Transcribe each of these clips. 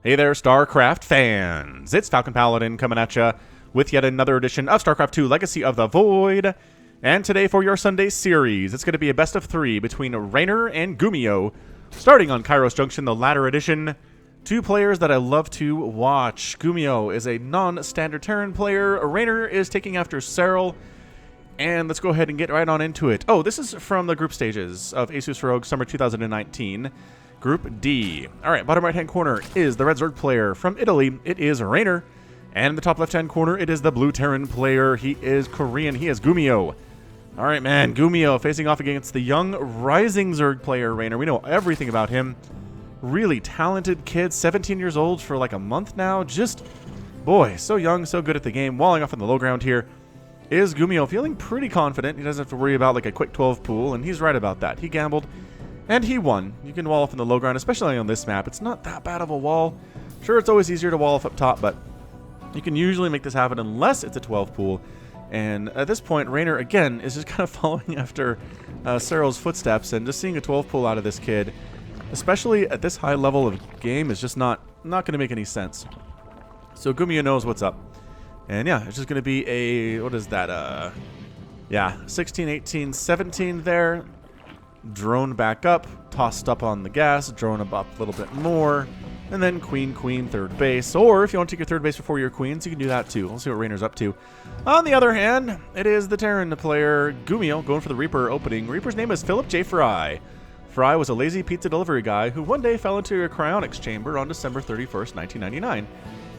Hey there, StarCraft fans! It's Falcon Paladin coming at ya with yet another edition of StarCraft 2 Legacy of the Void. And today for your Sunday series, it's going to be a best of 3 between Reynor and Gumiho, starting on Kairos Junction, the latter edition. Two players that I love to watch. Gumiho is a non-standard Terran player. Reynor is taking after Serral. And let's go ahead and get right on into it. Oh, this is from the group stages of Asus Rogue Summer 2019. Group D. Alright, bottom right-hand corner is the Red Zerg player from Italy. It is Reynor. And in the top left-hand corner, it is the Blue Terran player. He is Korean. He is Gumiho. Alright, man. Gumiho facing off against the young Rising Zerg player, Reynor. We know everything about him. Really talented kid. 17 years old for like a month now. Just, boy, so young, so good at the game. Walling off on the low ground here is Gumiho, feeling pretty confident. He doesn't have to worry about like a quick 12 pool, and he's right about that. He gambled. And he won. You can wall off in the low ground, especially on this map. It's not that bad of a wall. Sure, it's always easier to wall off up top, but you can usually make this happen unless it's a 12 pool. And at this point, Reynor, again, is just kind of following after Serral's footsteps, and just seeing a 12 pool out of this kid, especially at this high level of game, is just not going to make any sense. So Gumiho knows what's up. And yeah, it's just going to be a, what is that? Yeah, 16, 18, 17 there. Drone back up, tossed up on the gas, drone up a little bit more, and then queen, third base. Or if you want to take your third base before your queens, you can do that too. We'll see what Reynor's up to. On the other hand, it is the Terran player, Gumiho, going for the Reaper opening. Reaper's name is Philip J. Fry. Fry was a lazy pizza delivery guy who one day fell into a cryonics chamber on December 31st, 1999.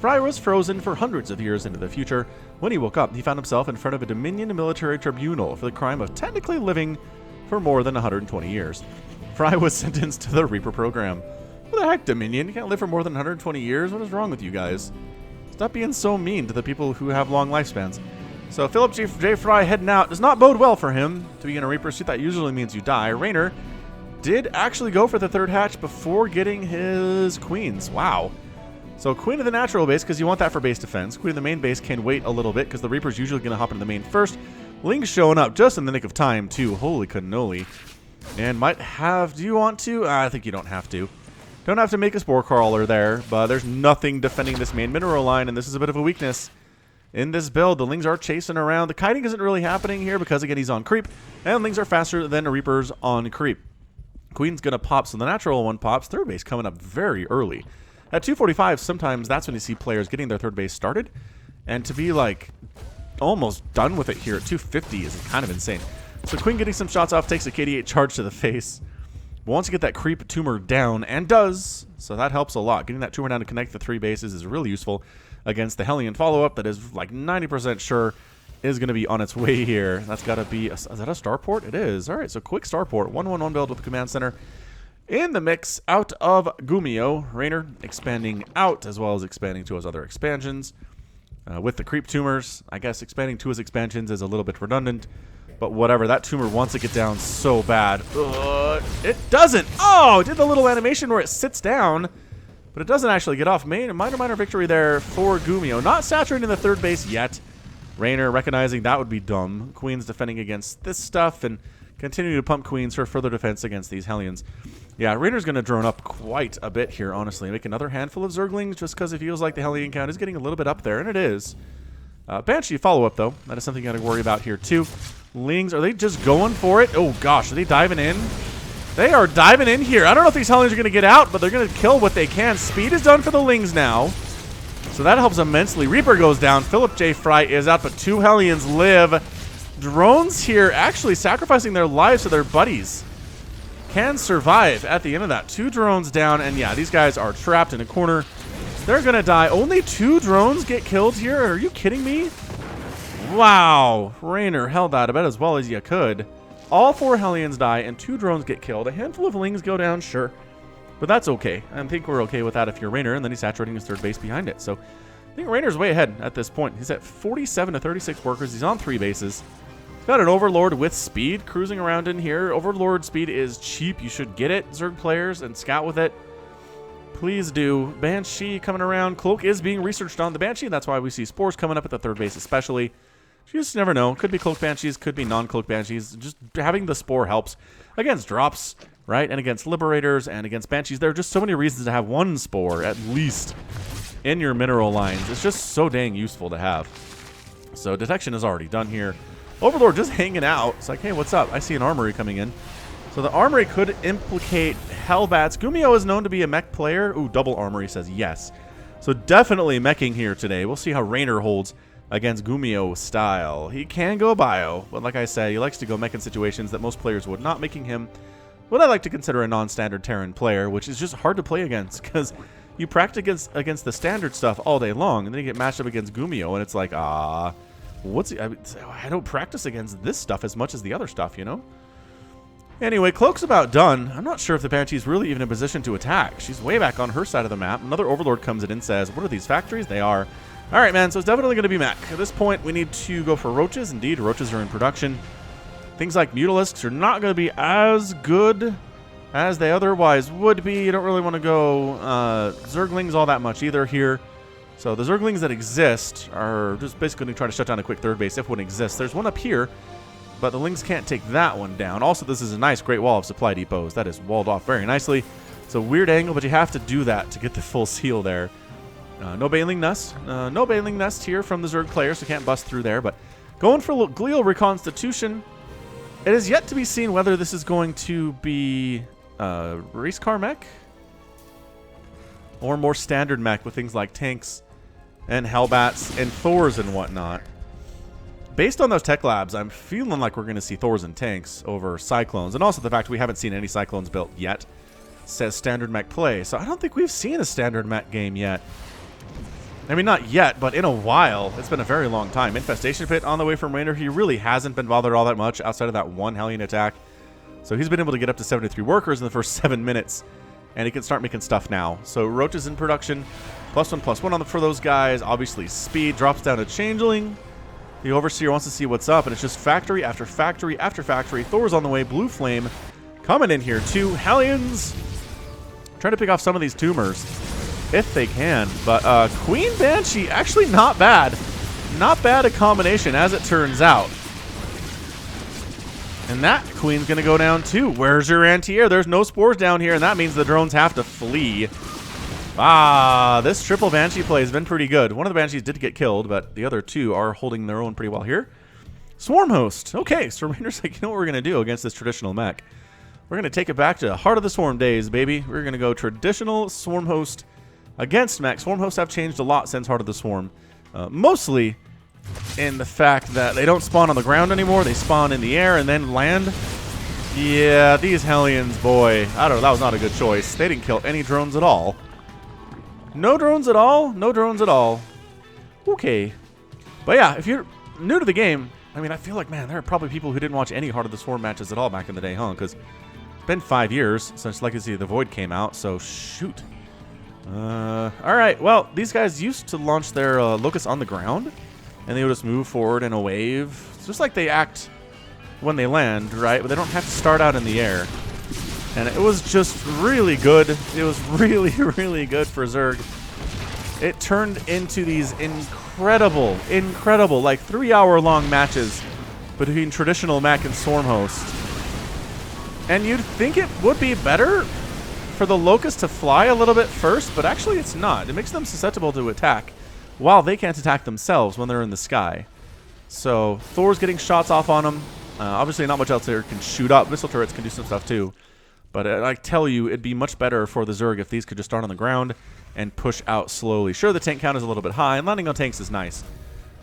Fry was frozen for hundreds of years into the future. When he woke up, he found himself in front of a Dominion military tribunal for the crime of technically living for more than 120 years. Fry was sentenced to the Reaper program. What the heck, Dominion? You can't live for more than 120 years? What is wrong with you guys? Stop being so mean to the people who have long lifespans. So Philip J. Fry heading out does not bode well for him. To be in a Reaper suit, that usually means you die. Reynor did actually go for the third hatch before getting his queens. Wow. So queen of the natural base, because you want that for base defense. Queen of the main base can wait a little bit, because the Reaper's usually going to hop into the main first. Ling's showing up just in the nick of time, too. Holy cannoli. And might have... Do you want to? I think you don't have to. Don't have to make a Spore Crawler there, but there's nothing defending this main mineral line, and this is a bit of a weakness in this build. The Lings are chasing around. The kiting isn't really happening here because, again, he's on creep, and Lings are faster than Reapers on creep. Queen's going to pop, so the natural one pops. Third base coming up very early. At 245, sometimes that's when you see players getting their third base started, and to be, like, almost done with it here at 250 is kind of insane. So Queen getting some shots off, takes a KD8 charge to the face. Wants to get that creep tumor down, and does. So that helps a lot. Getting that tumor down to connect the 3 bases is really useful against the Hellion follow-up that is like 90% sure is going to be on its way here. That's got to be, is that a starport? It is. All right, so quick starport. 1-1-1 build with the command center. In the mix, out of Gumiho, Reynor expanding out as well as expanding to his other expansions. With the creep tumors, I guess expanding to his expansions is a little bit redundant, but whatever. That tumor wants to get down so bad. It doesn't. Oh, it did the little animation where it sits down, but it doesn't actually get off. Minor victory there for Gumiho. Not saturating the third base yet. Reynor recognizing that would be dumb. Queen's defending against this stuff and continuing to pump queens for further defense against these Hellions. Yeah, Reynor's going to drone up quite a bit here, honestly. Make another handful of Zerglings just because it feels like the Hellion count is getting a little bit up there, and it is. Banshee follow-up, though. That is something you got to worry about here, too. Lings, are they just going for it? Oh, gosh, are they diving in? They are diving in here. I don't know if these Hellions are going to get out, but they're going to kill what they can. Speed is done for the Lings now, so that helps immensely. Reaper goes down. Philip J. Fry is out, but 2 Hellions live. Drones here actually sacrificing their lives to their buddies. Can survive at the end of that. 2 drones down, and yeah, these guys are trapped in a corner. They're going to die. Only 2 drones get killed here? Are you kidding me? Wow. Reynor held that about as well as you could. All 4 Hellions die, and 2 drones get killed. A handful of Lings go down, sure. But that's okay. I think we're okay with that if you're Reynor, and then he's saturating his third base behind it. So I think Reynor's way ahead at this point. He's at 47 to 36 workers. He's on 3 bases. Got an Overlord with speed cruising around in here. Overlord speed is cheap. You should get it, Zerg players, and scout with it. Please do. Banshee coming around. Cloak is being researched on the Banshee. That's why we see spores coming up at the third base especially. You just never know. Could be Cloak Banshees, could be non-Cloak Banshees. Just having the spore helps against drops. right? And against Liberators and against Banshees, there are just so many reasons to have one Spore, at least, in your mineral lines. It's just so dang useful to have. So detection is already done here. Overlord just hanging out. It's like, hey, what's up? I see an armory coming in. So the armory could implicate Hellbats. Gumiho is known to be a mech player. Ooh, double armory says yes. So definitely meching here today. We'll see how Reynor holds against Gumiho style. He can go bio, but like I said, he likes to go mech in situations that most players would not, making him what I like to consider a non-standard Terran player, which is just hard to play against because you practice against the standard stuff all day long, and then you get matched up against Gumiho, and it's like, I don't practice against this stuff as much as the other stuff, you know? Anyway, Cloak's about done. I'm not sure if the Banshee's really even in position to attack. She's way back on her side of the map. Another Overlord comes in and says, what are these factories? They are. All right, man, so it's definitely going to be mech. At this point, we need to go for roaches. Indeed, roaches are in production. Things like Mutalisks are not going to be as good as they otherwise would be. You don't really want to go Zerglings all that much either here. So the Zerglings that exist are just basically going to try to shut down a quick third base if one exists. There's one up here, but the Lings can't take that one down. Also, this is a nice great wall of supply depots. That is walled off very nicely. It's a weird angle, but you have to do that to get the full seal there. No Baling Nest. No Baling Nest here from the Zerg player, so can't bust through there. But going for Glial Reconstitution. It is yet to be seen whether this is going to be race car mech or more standard mech with things like tanks and Hellbats and Thors and whatnot. Based on those tech labs, I'm feeling like we're going to see Thors and tanks over Cyclones. And also the fact we haven't seen any Cyclones built yet says standard mech play. So I don't think we've seen a standard mech game yet. I mean, not yet, but in a while. It's been a very long time. Infestation Pit on the way from Reynor. He really hasn't been bothered all that much outside of that one Hellion attack. So he's been able to get up to 73 workers in the first 7 minutes. And he can start making stuff now. So Roach is in production. +1/+1 for those guys. Obviously, speed drops down to Changeling. The Overseer wants to see what's up. And it's just factory after factory after factory. Thor's on the way. Blue Flame coming in here too. Hellions trying to pick off some of these tumors if they can. But Queen Banshee, actually not bad. Not bad a combination, as it turns out. And that Queen's going to go down too. Where's your anti-air? There's no spores down here, and that means the drones have to flee. This triple Banshee play has been pretty good. One of the Banshees did get killed, but the other two are holding their own pretty well here. Swarm Host. Okay, so Rainer's like, you know what we're going to do against this traditional mech? We're going to take it back to Heart of the Swarm days, baby. We're going to go traditional Swarm Host against mech. Swarm Hosts have changed a lot since Heart of the Swarm. Mostly in the fact that they don't spawn on the ground anymore. They spawn in the air and then land. Yeah, these Hellions, boy. I don't know. That was not a good choice. They didn't kill any drones at all. No drones at all? No drones at all. Okay. But yeah, if you're new to the game, I mean, I feel like, man, there are probably people who didn't watch any Heart of the Swarm matches at all back in the day, huh? Because it's been 5 years since Legacy of the Void came out, so shoot. Alright, well, these guys used to launch their Locusts on the ground, and they would just move forward in a wave. It's just like they act when they land, right? But they don't have to start out in the air. And it was just really good. It was really, really good for Zerg. It turned into these incredible, like 3-hour-long matches between traditional mech and Swarm Host. And you'd think it would be better for the Locust to fly a little bit first, but actually it's not. It makes them susceptible to attack while they can't attack themselves when they're in the sky. So Thor's getting shots off on them. Obviously not much else there can shoot up. Missile turrets can do some stuff too. But I tell you, it'd be much better for the Zerg if these could just start on the ground and push out slowly. Sure, the tank count is a little bit high, and landing on tanks is nice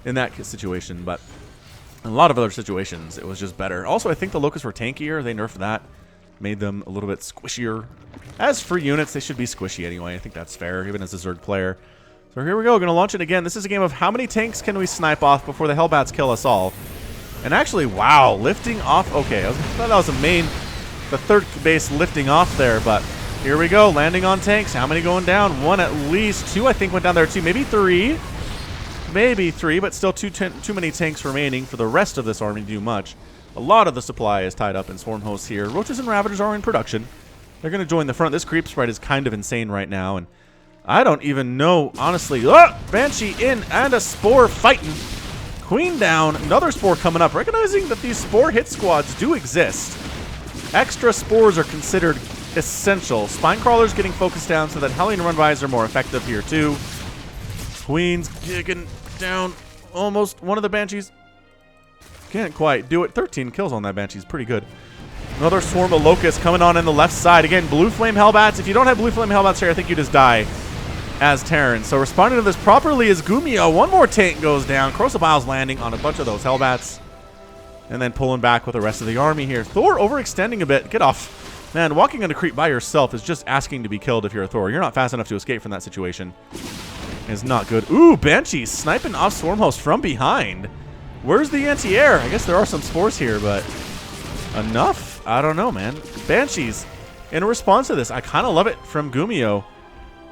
in that situation, but in a lot of other situations, it was just better. Also, I think the Locusts were tankier. They nerfed that, made them a little bit squishier. As for units, they should be squishy anyway. I think that's fair, even as a Zerg player. So here we go. Going to launch it again. This is a game of how many tanks can we snipe off before the Hellbats kill us all. And actually, wow, lifting off. Okay, I thought that was the third base lifting off there, but here we go. Landing on tanks. How many going down? One at least. Two, I think, went down there too. Maybe three. Maybe three, but still too many tanks remaining for the rest of this army to do much. A lot of the supply is tied up in Swarm Hosts here. Roaches and Ravagers are in production. They're going to join the front. This creep sprite is kind of insane right now, and I don't even know, honestly. Oh, Banshee in and a Spore fighting. Queen down. Another Spore coming up. Recognizing that these Spore hit squads do exist. Extra spores are considered essential. Spine crawlers getting focused down so that Hellion run-bys are more effective here too. Queen's kicking down almost one of the Banshees. Can't quite do it. 13 kills on that Banshee is pretty good. Another swarm of locusts coming on in the left side. Again, blue flame hellbats. If you don't have blue flame hellbats here, I think you just die as Terran. So responding to this properly is Gumiho. One more tank goes down. Corrosive Bile's landing on a bunch of those hellbats. And then pulling back with the rest of the army here. Thor overextending a bit. Get off. Man, walking on a creep by yourself is just asking to be killed if you're a Thor. You're not fast enough to escape from that situation. It's not good. Ooh, Banshee sniping off Swarmhost from behind. Where's the anti-air? I guess there are some spores here, but enough? I don't know, man. Banshees, in response to this, I kind of love it from Gumiho.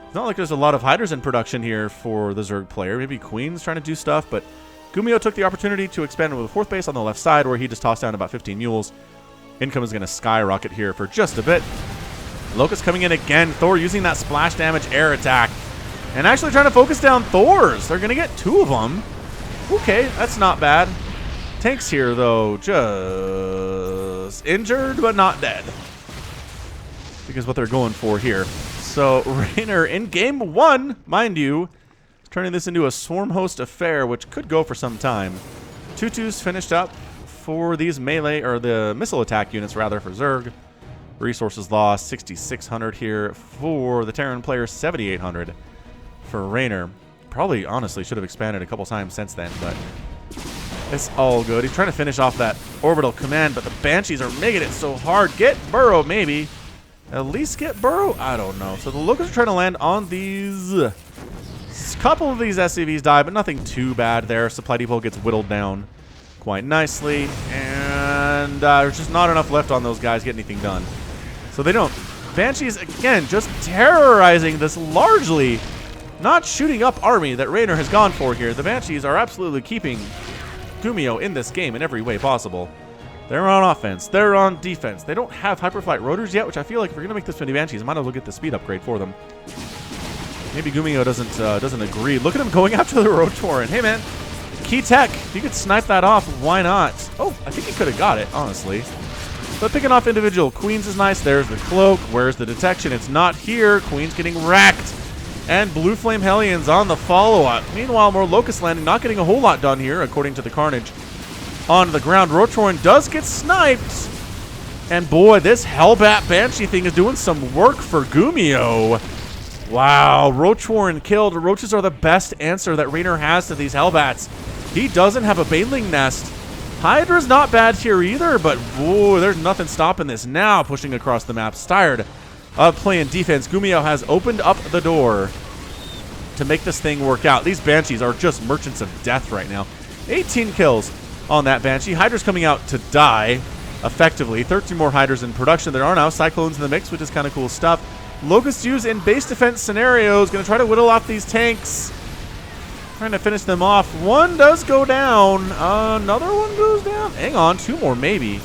It's not like there's a lot of hiders in production here for the Zerg player. Maybe Queen's trying to do stuff, but Gumiho took the opportunity to expand with a 4th base on the left side where he just tossed down about 15 mules. Income is going to skyrocket here for just a bit. Locust coming in again. Thor using that splash damage air attack. And actually trying to focus down Thors. They're going to get 2 of them. Okay, that's not bad. Tanks here, though, just injured but not dead. Because what they're going for here. So, Reynor in game 1, mind you, is turning this into a swarm host affair, which could go for some time. 2-2's finished up for these melee, or the missile attack units, rather, for Zerg. Resources lost, 6,600 here for the Terran player, 7,800 for Reynor. Probably, honestly, should have expanded a couple times since then, but it's all good. He's trying to finish off that orbital command, but the Banshees are making it so hard. Get Burrow, maybe. At least get Burrow? I don't know. So the Locusts are trying to land on these. A couple of these SCVs die, but nothing too bad there. Supply depot gets whittled down quite nicely, and there's just not enough left on those guys to get anything done. So they don't. Banshees, again, just terrorizing this largely not shooting up army that Reynor has gone for here. The Banshees are absolutely keeping Gumiho in this game in every way possible. They're on offense. They're on defense. They don't have hyperflight rotors yet, which I feel like if we're going to make this many Banshees, I might as well get the speed upgrade for them. Maybe Gumiho doesn't agree. Look at him going after the Rotoran. Hey, man. Key tech. If you could snipe that off, why not? Oh, I think he could have got it, honestly. But picking off individual Queens is nice. There's the cloak. Where's the detection? It's not here. Queen's getting wrecked. And Blue Flame Hellions on the follow-up. Meanwhile, more Locust landing, not getting a whole lot done here, according to the carnage on the ground. Rotoran does get sniped. And boy, this Hellbat Banshee thing is doing some work for Gumiho. Wow, Rotoran killed. Roaches are the best answer that Reynor has to these Hellbats. He doesn't have a Baneling Nest. Hydra's not bad here either, but boy, there's nothing stopping this now. Pushing across the map. Tired of playing defense. Gumiho has opened up the door to make this thing work out. These Banshees are just merchants of death right now. 18 kills on that Banshee. Hydra's coming out to die effectively. 13 more Hydras in production. There are now Cyclones in the mix, which is kind of cool stuff. Locust use in base defense scenarios. Going to try to whittle off these tanks. Trying to finish them off. One does go down. Another one goes down. Hang on. 2 more maybe.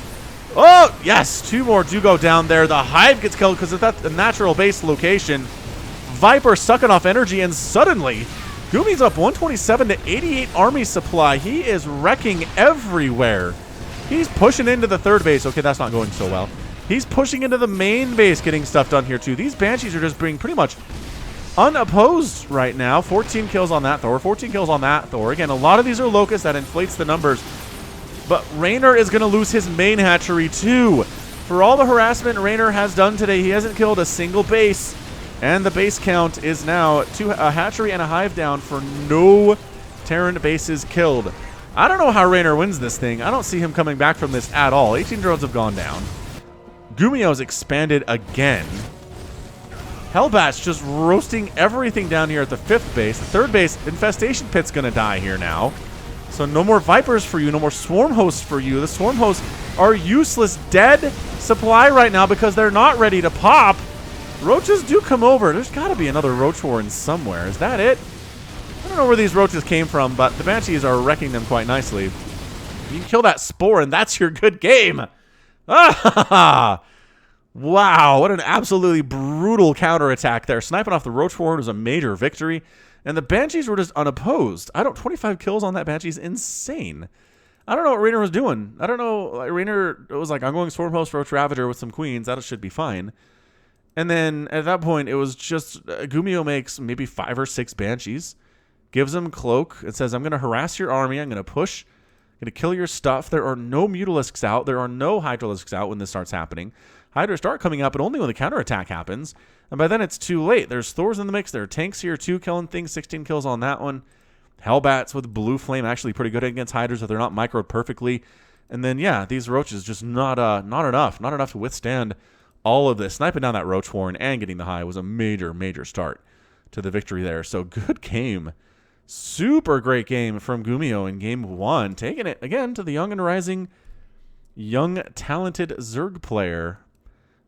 Oh, yes. 2 more do go down there. The Hive gets killed because of that natural base location. Viper sucking off energy, and suddenly Gumi's up 127 to 88 army supply. He is wrecking everywhere. He's pushing into the 3rd base. Okay, that's not going so well. He's pushing into the main base, getting stuff done here too. These Banshees are just being pretty much unopposed right now. 14 kills on that Thor. 14 kills on that Thor. Again, a lot of these are Locusts. That inflates the numbers. But Reynor is going to lose his main hatchery too. For all the harassment Reynor has done today, he hasn't killed a single base. And the base count is now a hatchery and a hive down for no Terran bases killed. I don't know how Reynor wins this thing. I don't see him coming back from this at all. 18 drones have gone down. Gumiho's expanded again. Hellbat's just roasting everything down here at the 5th base. The 3rd base, Infestation Pit's going to die here now. So no more Vipers for you, no more Swarm Hosts for you. The Swarm Hosts are useless, dead supply right now because they're not ready to pop. Roaches do come over. There's got to be another Roach Warren somewhere. Is that it? I don't know where these roaches came from, but the Banshees are wrecking them quite nicely. You can kill that Spore, and that's your good game. Ah! Wow, what an absolutely brutal counterattack there. Sniping off the Roach Warren was a major victory, and the Banshees were just unopposed. 25 kills on that Banshee is insane. I don't know what Reynor was doing. I don't know. Like, Reynor was like, I'm going Stormhost Roach Ravager with some queens. That should be fine. And then at that point, it was just Gumiho makes maybe 5 or 6 Banshees, gives him Cloak, and says, I'm going to harass your army. I'm going to push. I'm going to kill your stuff. There are no Mutalisks out. There are no Hydralisks out when this starts happening. Hydras start coming up, but only when the counterattack happens. And by then, it's too late. There's Thors in the mix. There are tanks here, too, killing things. 16 kills on that one. Hellbats with Blue Flame actually pretty good against Hydras if they're not microed perfectly. And then, yeah, these Roaches just not enough. Not enough to withstand all of this. Sniping down that Roach Horn and getting the high was a major, major start to the victory there. So good game. Super great game from Gumiho in game 1. Taking it, again, to the young and rising, young, talented Zerg player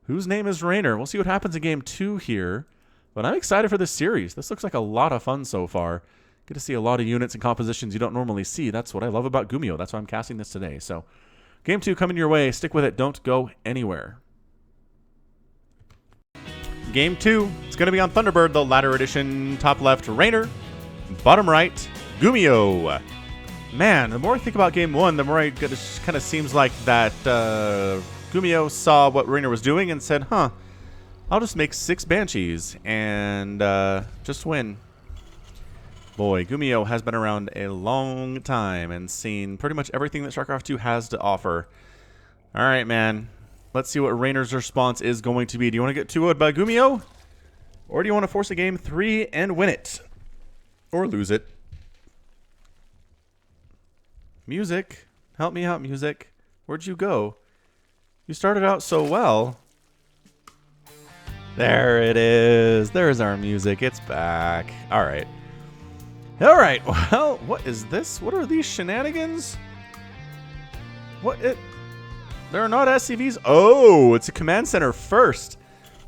whose name is Reynor. We'll see what happens in game 2 here. But I'm excited for this series. This looks like a lot of fun so far. Get to see a lot of units and compositions you don't normally see. That's what I love about Gumiho. That's why I'm casting this today. So, game 2 coming your way. Stick with it. Don't go anywhere. Game 2. It's going to be on Thunderbird, the ladder edition. Top left, Reynor. Bottom right, Gumiho. Man, the more I think about game 1, the more it kind of seems like that Gumiho saw what Reynor was doing and said, I'll just make 6 Banshees and just win. Boy, Gumiho has been around a long time and seen pretty much everything that StarCraft 2 has to offer. All right, man. Let's see what Reynor's response is going to be. Do you want to get 2-0'd by Gumiho? Or do you want to force a game 3 and win it? Or lose it? Music. Help me out, music. Where'd you go? You started out so well. There it is. There's our music. It's back. All right. All right, well, what is this? What are these shenanigans? There are not SCVs? Oh, it's a command center first.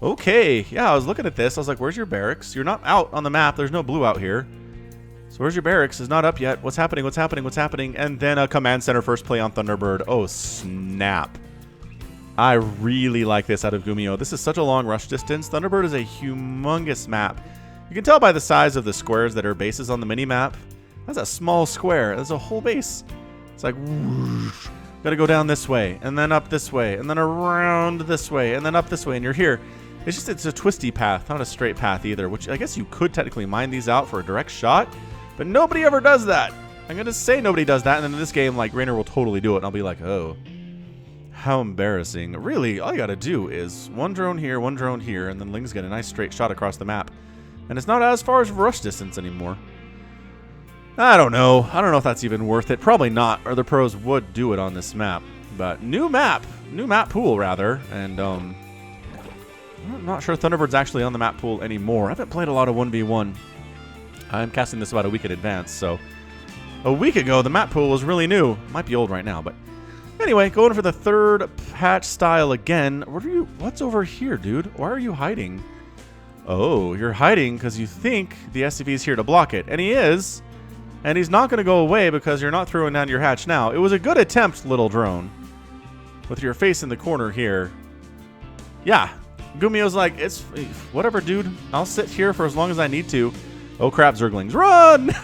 Okay, yeah, I was looking at this. I was like, where's your barracks? You're not out on the map. There's no blue out here. So where's your barracks? It's not up yet. What's happening? What's happening? What's happening? And then a command center first play on Thunderbird. Oh, snap. I really like this out of Gumiho. This is such a long rush distance. Thunderbird is a humongous map. You can tell by the size of the squares that are bases on the mini-map. That's a small square. That's a whole base. It's like, whoosh. Gotta go down this way, and then up this way, and then around this way, and then up this way, and you're here. It's a twisty path, not a straight path either, which I guess you could technically mine these out for a direct shot, but nobody ever does that. I'm gonna say nobody does that, and then in this game, like, Reynor will totally do it, and I'll be like, oh, how embarrassing. Really, all you gotta do is one drone here, and then Ling's get a nice straight shot across the map. And it's not as far as rush distance anymore. I don't know. I don't know if that's even worth it. Probably not, or the pros would do it on this map. But new map pool, rather. And I'm not sure Thunderbird's actually on the map pool anymore. I haven't played a lot of 1v1. I'm casting this about a week in advance, so a week ago, the map pool was really new. Might be old right now, but anyway, going for the third patch style again. What's over here, dude? Why are you hiding? Oh, you're hiding because you think the SCV is here to block it. And he is. And he's not going to go away because you're not throwing down your hatch now. It was a good attempt, little drone. With your face in the corner here. Yeah. Gumiho's like, it's whatever, dude. I'll sit here for as long as I need to. Oh, crap, Zerglings. Run!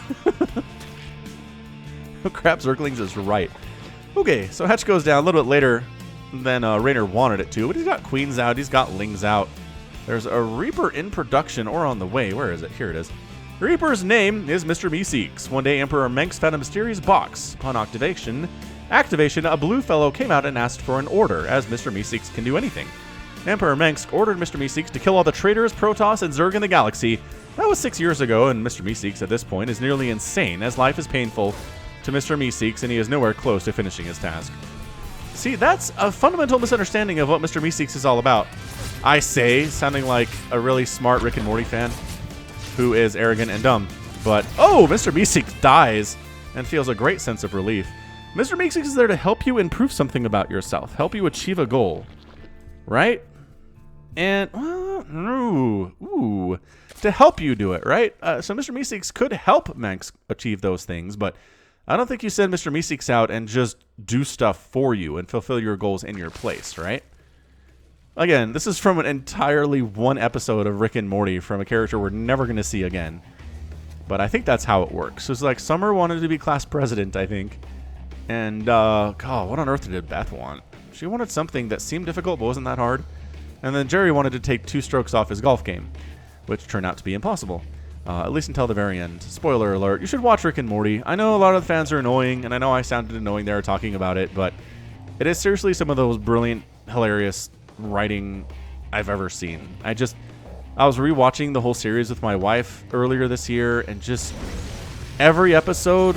Oh, crap, Zerglings is right. Okay, so hatch goes down a little bit later than Reynor wanted it to. But he's got queens out. He's got lings out. There's a Reaper in production or on the way. Where is it? Here it is. Reaper's name is Mr. Meeseeks. One day, Emperor Mengs found a mysterious box. Upon activation, a blue fellow came out and asked for an order, as Mr. Meeseeks can do anything. Emperor Mengs ordered Mr. Meeseeks to kill all the traitors, Protoss, and Zerg in the galaxy. That was 6 years ago, and Mr. Meeseeks at this point is nearly insane, as life is painful to Mr. Meeseeks, and he is nowhere close to finishing his task. See, that's a fundamental misunderstanding of what Mr. Meeseeks is all about. I say, sounding like a really smart Rick and Morty fan who is arrogant and dumb. But, oh, Mr. Meeseeks dies and feels a great sense of relief. Mr. Meeseeks is there to help you improve something about yourself, help you achieve a goal, right? And, to help you do it, right? So Mr. Meeseeks could help Mengs achieve those things, but I don't think you send Mr. Meeseeks out and just do stuff for you and fulfill your goals in your place, right? Again, this is from an entirely one episode of Rick and Morty from a character we're never going to see again. But I think that's how it works. So it's like Summer wanted to be class president, I think. And, God, what on earth did Beth want? She wanted something that seemed difficult but wasn't that hard. And then Jerry wanted to take 2 strokes off his golf game, which turned out to be impossible. At least until the very end. Spoiler alert, you should watch Rick and Morty. I know a lot of the fans are annoying, and I know I sounded annoying there talking about it, but it is seriously some of those brilliant, hilarious writing I've ever seen. I was rewatching the whole series with my wife earlier this year, and just every episode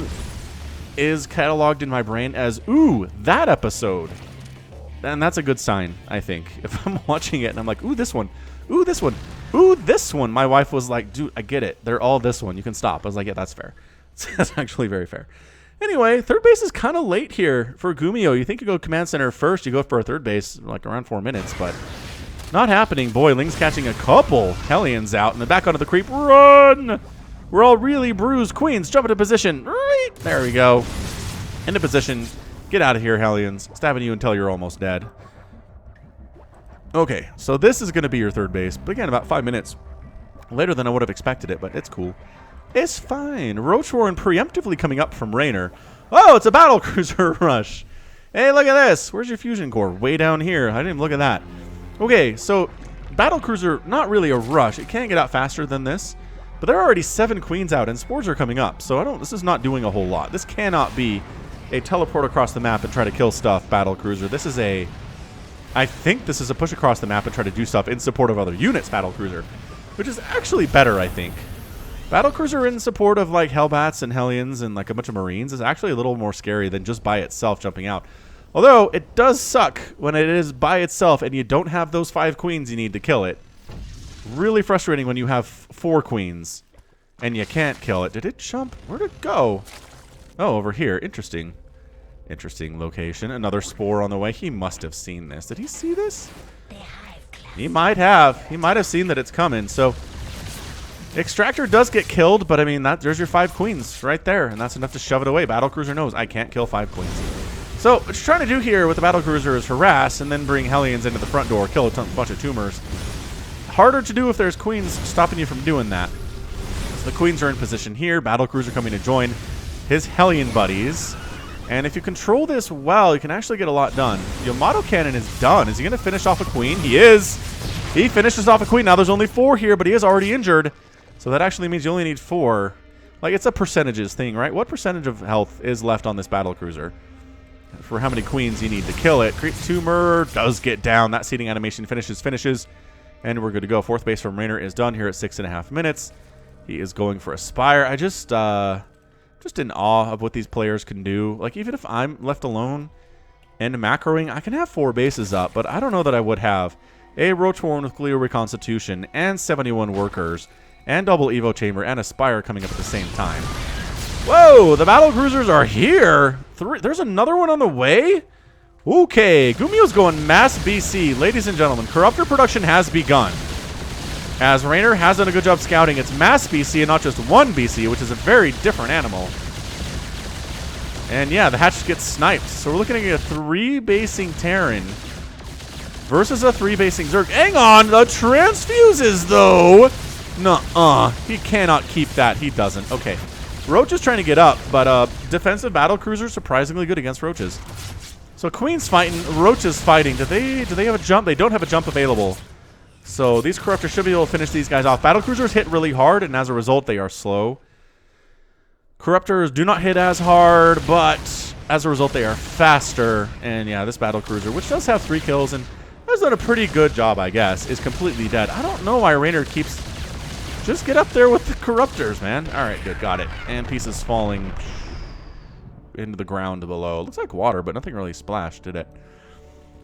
is cataloged in my brain as, ooh, that episode. And that's a good sign, I think. If I'm watching it and I'm like, ooh, this one, ooh, this one, ooh, this one. My wife was like, dude, I get it. They're all this one. You can stop. I was like, yeah, that's fair. That's actually very fair. Anyway, third base is kind of late here for Gumiho. You think you go command center first. You go for a third base like around 4 minutes, but not happening. Boy, Ling's catching a couple Hellions out in the back onto the creep. Run! We're all really bruised. Queens, jump into position. Right. There we go. Into position. Get out of here, Hellions. Stabbing you until you're almost dead. Okay, so this is going to be your third base. But again, about 5 minutes later than I would have expected it, but it's cool. It's fine. Roach Warren preemptively coming up from Reynor. Oh, it's a battle cruiser rush. Hey, look at this. Where's your fusion core? Way down here. I didn't even look at that. Okay, so battle cruiser, not really a rush. It can't get out faster than this. But there are already 7 queens out, and spores are coming up. So this is not doing a whole lot. This cannot be a teleport across the map and try to kill stuff battle cruiser. This is I think this is a push across the map and try to do stuff in support of other units battle cruiser, which is actually better, I think. Battle cruiser in support of like Hellbats and Hellions and like a bunch of Marines is actually a little more scary than just by itself jumping out. Although it does suck when it is by itself and you don't have those 5 queens you need to kill it. Really frustrating when you have 4 queens and you can't kill it. Did it jump? Where'd it go? Oh, over here. Interesting. Interesting location. Another spore on the way. He must have seen this. Did he see this? He might have. He might have seen that it's coming. So, Extractor does get killed, but I mean, there's your 5 queens right there, and that's enough to shove it away. Battlecruiser knows I can't kill 5 queens. So, what you're trying to do here with the Battlecruiser is harass and then bring Hellions into the front door, kill a bunch of tumors. Harder to do if there's queens stopping you from doing that. So the queens are in position here. Battlecruiser coming to join his Hellion buddies. And if you control this well, you can actually get a lot done. Yamato Cannon is done. Is he going to finish off a queen? He is. He finishes off a queen. Now there's only 4 here, but he is already injured. So that actually means you only need 4. Like, it's a percentages thing, right? What percentage of health is left on this battlecruiser? For how many queens you need to kill it. Creep Tumor does get down. That seeding animation finishes. And we're good to go. 4th base from Reynor is done here at 6.5 minutes. He is going for a Spire. I just in awe of what these players can do. Like, even if I'm left alone and macroing, I can have 4 bases up, but I don't know that I would have a Roach Warren with Glio Reconstitution and 71 workers and double Evo Chamber and a Spire coming up at the same time. Whoa, the battle cruisers are here. There's another one on the way? Okay, Gumiho's going mass BC. Ladies and gentlemen, Corruptor production has begun. As Reynor has done a good job scouting, it's mass BC and not just 1 BC, which is a very different animal. And yeah, the hatch gets sniped. So we're looking at a 3-basing Terran versus a 3-basing Zerg. Hang on, the transfuses though. Nuh-uh, he cannot keep that. He doesn't. Okay, Roach is trying to get up, but defensive battle cruiser surprisingly good against Roaches. So Queen's fighting, Roach is fighting. Do they have a jump? They don't have a jump available. So these Corruptors should be able to finish these guys off. Battlecruisers hit really hard, and as a result, they are slow. Corruptors do not hit as hard, but as a result, they are faster. And yeah, this Battlecruiser, which does have 3 kills and has done a pretty good job, I guess, is completely dead. I don't know why Reynor keeps... Just get up there with the Corruptors, man. All right, good, got it. And pieces falling into the ground below. It looks like water, but nothing really splashed, did it?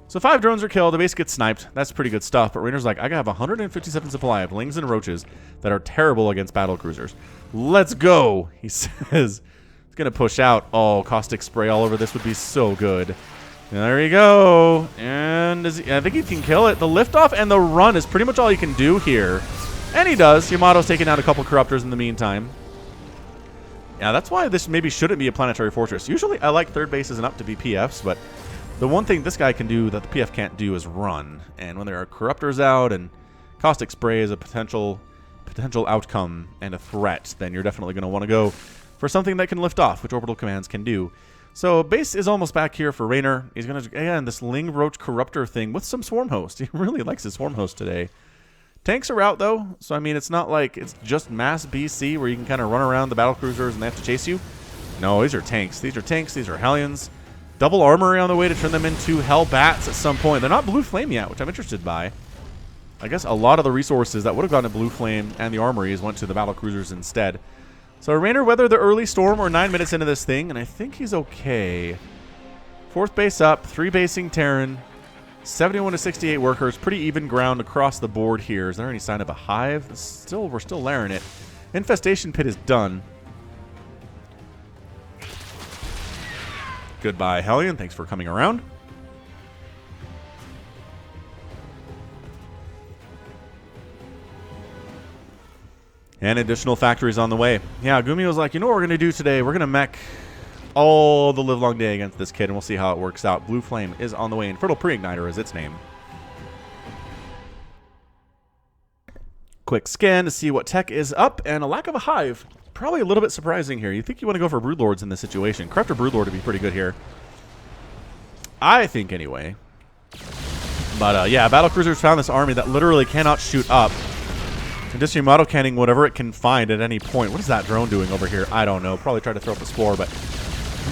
So 5 drones are killed. The base gets sniped. That's pretty good stuff. But Reynor's like, I have 157 supply of Lings and Roaches that are terrible against battle cruisers. Let's go, he says. He's going to push out. Oh, caustic spray all over this would be so good. There you go. And I think he can kill it. The liftoff and the run is pretty much all he can do here. And he does. Yamato's taking out a couple Corruptors in the meantime. Yeah, that's why this maybe shouldn't be a planetary fortress. Usually I like third bases and up to be PFs, but the one thing this guy can do that the PF can't do is run. And when there are Corruptors out and caustic spray is a potential outcome and a threat, then you're definitely going to want to go for something that can lift off, which orbital commands can do. So base is almost back here for Reynor. He's going to, again, this Ling Roach Corruptor thing with some Swarm Host. He really likes his Swarm Host today. Tanks are out, though. So, I mean, it's not like it's just mass BC where you can kind of run around the battle cruisers and they have to chase you. No, these are tanks. These are tanks. These are Hellions. Double armory on the way to turn them into Hell Bats at some point. They're not Blue Flame yet, which I'm interested by. I guess a lot of the resources that would have gone to Blue Flame and the armories went to the battle cruisers instead. So Reynor weathered the early storm. We're 9 minutes into this thing, and I think he's okay. 4th base up, 3 basing Terran, 71 to 68 workers. Pretty even ground across the board here. Is there any sign of a hive? We're still layering it. Infestation pit is done. Goodbye, Hellion. Thanks for coming around. And additional factories on the way. Yeah, Gumiho was like, you know what we're going to do today? We're going to mech all the livelong day against this kid, and we'll see how it works out. Blue Flame is on the way, and Fertile Pre-Igniter is its name. Quick scan to see what tech is up, and a lack of a hive. Probably a little bit surprising here. You think you want to go for Broodlords in this situation. Corruptor Broodlord would be pretty good here. I think, anyway. But, yeah, Battlecruisers found this army that literally cannot shoot up. And just auto canning whatever it can find at any point. What is that drone doing over here? I don't know. Probably try to throw up a spore, but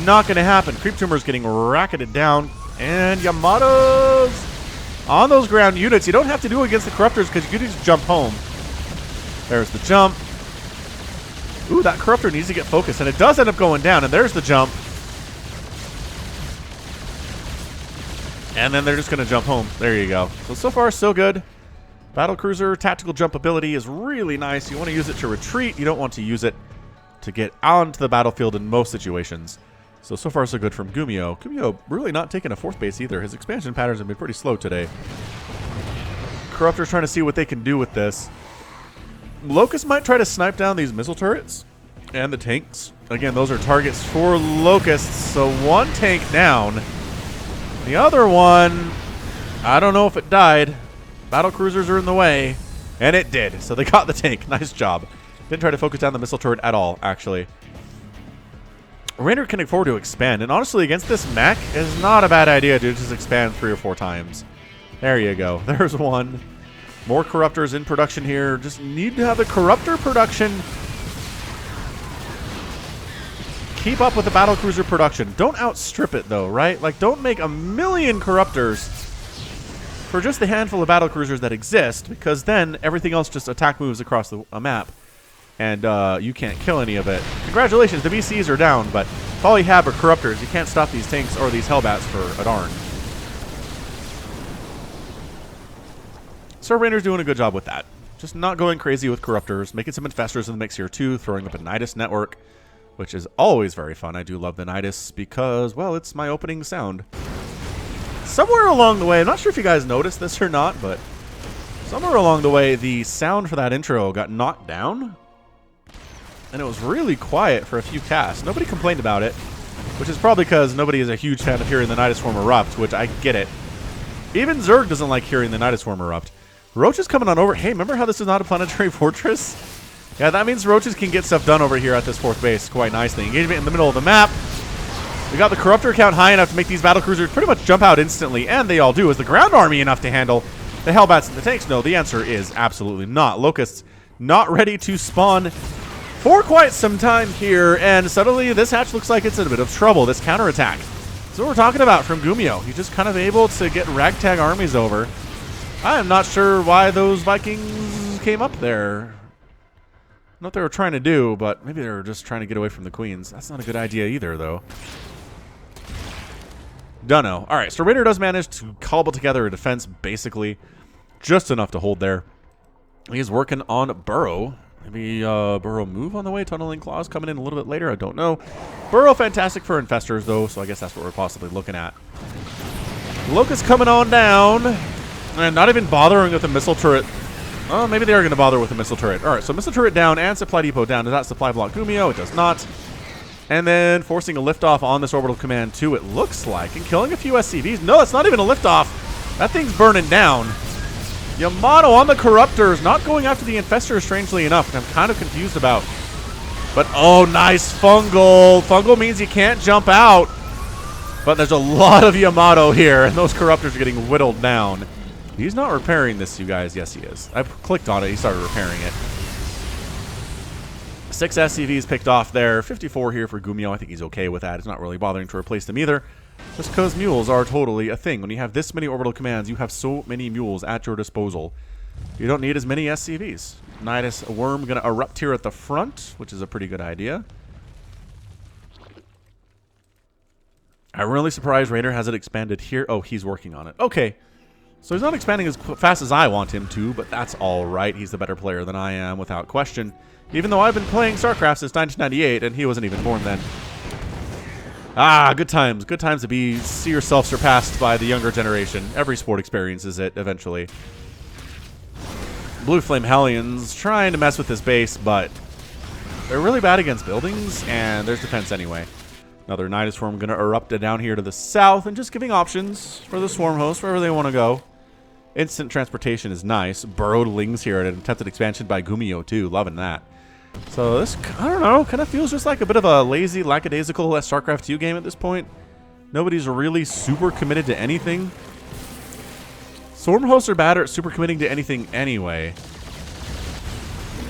not going to happen. Creep Tumor's getting racketed down. And Yamato's on those ground units. You don't have to do it against the Corruptors because you can just jump home. There's the jump. Ooh, that Corruptor needs to get focused, and it does end up going down, and there's the jump. And then they're just going to jump home. There you go. So far, so good. Battlecruiser tactical jump ability is really nice. You want to use it to retreat. You don't want to use it to get onto the battlefield in most situations. So far, so good from Gumiho. Gumiho really not taking a 4th base either. His expansion patterns have been pretty slow today. Corruptor's trying to see what they can do with this. Locust might try to snipe down these missile turrets and the tanks. Again, those are targets for Locusts. So 1 tank down. The other one, I don't know if it died. Battle cruisers are in the way, and it did. So they got the tank. Nice job. Didn't try to focus down the missile turret at all, actually. Reynor can afford to expand, and honestly, against this mech, it's not a bad idea to just expand 3 or 4 times. There you go. There's one. More Corruptors in production here. Just need to have the Corruptor production keep up with the Battlecruiser production. Don't outstrip it, though, right? Like, don't make a million Corruptors for just the handful of battlecruisers that exist, because then everything else just attack moves across a map, and you can't kill any of it. Congratulations, the BCs are down, but if all you have are Corruptors, you can't stop these tanks or these Hellbats for a darn. So Reynor's doing a good job with that. Just not going crazy with Corruptors, making some Infestors in the mix here too, throwing up a Nidus network, which is always very fun. I do love the Nidus because, well, it's my opening sound. Somewhere along the way, I'm not sure if you guys noticed this or not, but somewhere along the way, the sound for that intro got knocked down, and it was really quiet for a few casts. Nobody complained about it, which is probably because nobody is a huge fan of hearing the Nidus Swarm erupt, which I get it. Even Zerg doesn't like hearing the Nidus Swarm erupt. Roach is coming on over. Hey, remember how this is not a planetary fortress? Yeah, that means Roaches can get stuff done over here at this 4th base quite nicely. Engagement in the middle of the map. We got the Corruptor count high enough to make these battlecruisers pretty much jump out instantly, and they all do. Is the ground army enough to handle the Hellbats and the tanks? No, the answer is absolutely not. Locusts not ready to spawn for quite some time here, and suddenly this hatch looks like it's in a bit of trouble, this counterattack. That's what we're talking about from Gumiho. He's just kind of able to get ragtag armies over. I am not sure why those Vikings came up there. I don't know what they were trying to do, but maybe they were just trying to get away from the queens. That's not a good idea either, though. Dunno. Alright, so Reynor does manage to cobble together a defense, basically. Just enough to hold there. He's working on Burrow. Maybe Burrow move on the way. Tunneling Claws coming in a little bit later. I don't know. Burrow fantastic for Infestors, though, so I guess that's what we're possibly looking at. Locust coming on down. And not even bothering with the missile turret. Oh, maybe they are going to bother with the missile turret. Alright, so missile turret down and supply depot down. Does that supply block Gumiho? It does not. And then forcing a liftoff on this orbital command too, it looks like. And killing a few SCVs. No, it's not even a liftoff. That thing's burning down. Yamato on the Corruptors, not going after the Infestors, strangely enough, which I'm kind of confused about. But, oh, nice Fungal. Fungal means you can't jump out. But there's a lot of Yamato here, and those Corruptors are getting whittled down. He's not repairing this, you guys. Yes, he is. I clicked on it. He started repairing it. 6 SCVs picked off there. 54 here for Gumiho. I think he's okay with that. It's not really bothering to replace them either. Just because mules are totally a thing. When you have this many orbital commands, you have so many mules at your disposal. You don't need as many SCVs. Nidus Worm going to erupt here at the front, which is a pretty good idea. I'm really surprised Reynor hasn't expanded here. Oh, he's working on it. Okay. So he's not expanding as fast as I want him to, but that's all right. He's the better player than I am, without question. Even though I've been playing StarCraft since 1998, and he wasn't even born then. Ah, good times. Good times to see yourself surpassed by the younger generation. Every sport experiences it eventually. Blue Flame Hellions trying to mess with this base, but they're really bad against buildings, and there's defense anyway. Another Nidus Swarm going to erupt down here to the south, and just giving options for the Swarm host wherever they want to go. Instant transportation is nice. Burrowed Lings here at an attempted expansion by Gumiho too. Loving that. So this, I don't know, kind of feels just like a bit of a lazy, lackadaisical StarCraft 2 game at this point. Nobody's really super committed to anything. Swarm hosts are bad at super committing to anything anyway.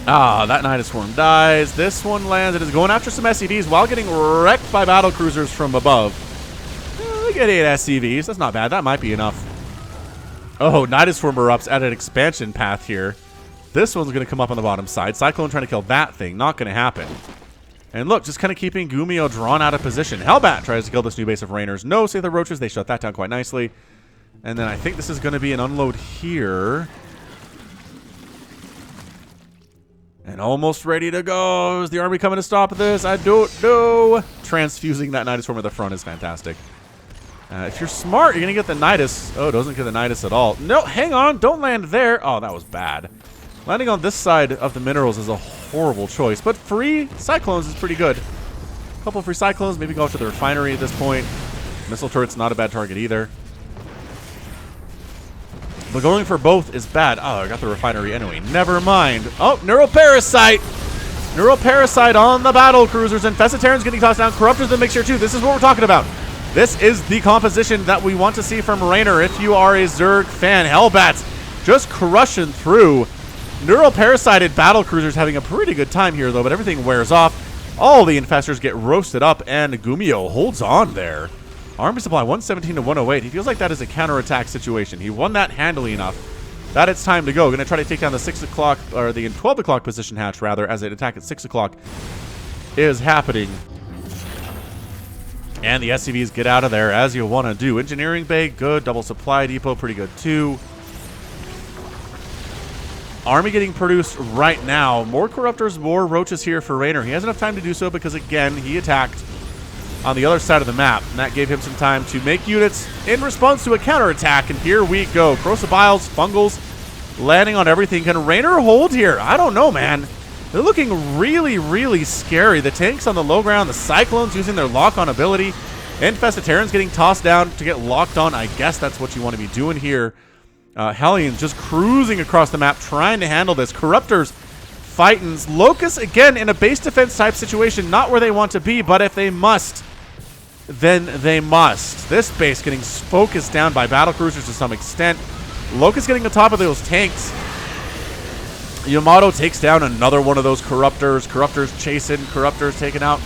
Ah, that Nidus Swarm dies. This one lands. It is going after some SCVs while getting wrecked by battle cruisers from above. They get 8 SCVs. That's not bad. That might be enough. Oh, Nidus Swarm erupts at an expansion path here. This one's going to come up on the bottom side. Cyclone trying to kill that thing. Not going to happen. And look, just kind of keeping Gumiho drawn out of position. Hellbat tries to kill this new base of Reynors. No, say the Roaches. They shut that down quite nicely. And then I think this is going to be an unload here. And almost ready to go. Is the army coming to stop this? I don't know. Transfusing that Nidus Swarm at the front is fantastic. If you're smart, you're going to get the Nidus. Oh, it doesn't get the Nidus at all. No, hang on. Don't land there. Oh, that was bad. Landing on this side of the minerals is a horrible choice. But free Cyclones is pretty good. A couple free Cyclones. Maybe go to the refinery at this point. Missile turret's not a bad target either. But going for both is bad. Oh, I got the refinery anyway. Never mind. Oh, Neuroparasite. Neuroparasite on the battle cruisers. And Infestatorans getting tossed down. Corruptors in the mixture too. This is what we're talking about. This is the composition that we want to see from Reynor if you are a Zerg fan. Hellbats just crushing through. Neuroparasited battle cruisers having a pretty good time here though, but everything wears off. All the infestors get roasted up, and Gumiho holds on there. Army supply 117 to 108. He feels like that is a counterattack situation. He won that handily enough that it's time to go. Going to try to take down the 6 o'clock, or the 12 o'clock position hatch rather, as an attack at 6 o'clock is happening. And the SCVs get out of there as you want to do. Engineering Bay, good. Double Supply Depot, pretty good too. Army getting produced right now. More Corruptors, more Roaches here for Reynor. He has enough time to do so because, again, he attacked on the other side of the map. And that gave him some time to make units in response to a counterattack. And here we go. Corrosive Biles, Fungals, landing on everything. Can Reynor hold here? I don't know, man. They're looking really, really scary. The tanks on the low ground, the Cyclones using their lock-on ability. Infestatorans getting tossed down to get locked on. I guess that's what you want to be doing here. Hellions just cruising across the map, trying to handle this. Corruptors fighting. Locusts, again, in a base defense type situation. Not where they want to be, but if they must, then they must. This base getting focused down by battle cruisers to some extent. Locusts getting on top of those tanks. Yamato takes down another one of those Corruptors. Corruptors chasing. Corruptors taken out.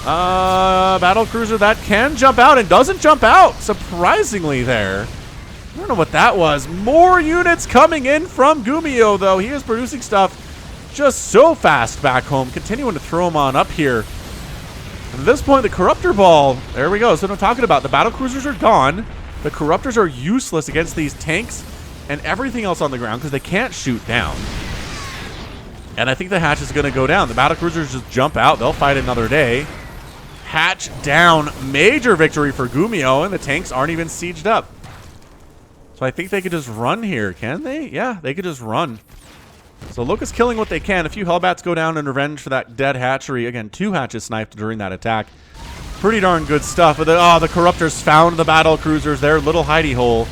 Battle cruiser that can jump out and doesn't jump out, surprisingly there. I don't know what that was. More units coming in from Gumiho, though. He is producing stuff just so fast back home. Continuing to throw them on up here. And at this point, the Corruptor Ball, there we go. So what I'm talking about. The battle cruisers are gone. The Corruptors are useless against these tanks and everything else on the ground because they can't shoot down. And I think the hatch is going to go down. The battle cruisers just jump out. They'll fight another day. Hatch down. Major victory for Gumiho, and the tanks aren't even sieged up. So I think they could just run here, can they? Yeah, they could just run. So Locust killing what they can. A few Hellbats go down in revenge for that dead hatchery. Again, 2 hatches sniped during that attack. Pretty darn good stuff. But the Corruptors found the battle cruisers. Their little hidey hole.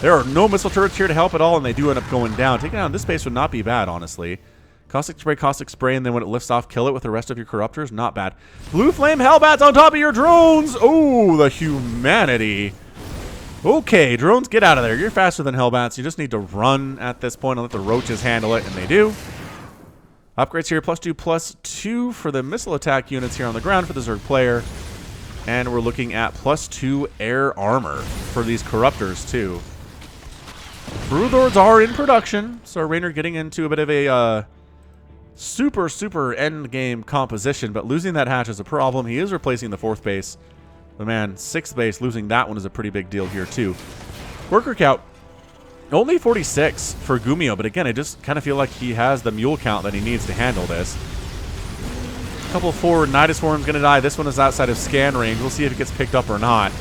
There are no missile turrets here to help at all, and they do end up going down. Taking down this base would not be bad, honestly. Caustic Spray, and then when it lifts off, kill it with the rest of your Corruptors. Not bad. Blue Flame Hellbats on top of your drones. Oh, the humanity. Okay, drones, get out of there. You're faster than Hellbats. You just need to run at this point and let the roaches handle it, and they do. Upgrades here, +2/+2 for the missile attack units here on the ground for the Zerg player. And we're looking at +2 air armor for these Corruptors, too. Broodlords are in production, so Reynor getting into a bit of a super end game composition, but losing that hatch is a problem. He is replacing the 4th base. But man, 6th base, losing that one is a pretty big deal here, too. Worker count, only 46 for Gumiho, but again, I just kind of feel like he has the mule count that he needs to handle this. Couple forward, Nidus Worm's going to die. This one is outside of scan range. We'll see if it gets picked up or not.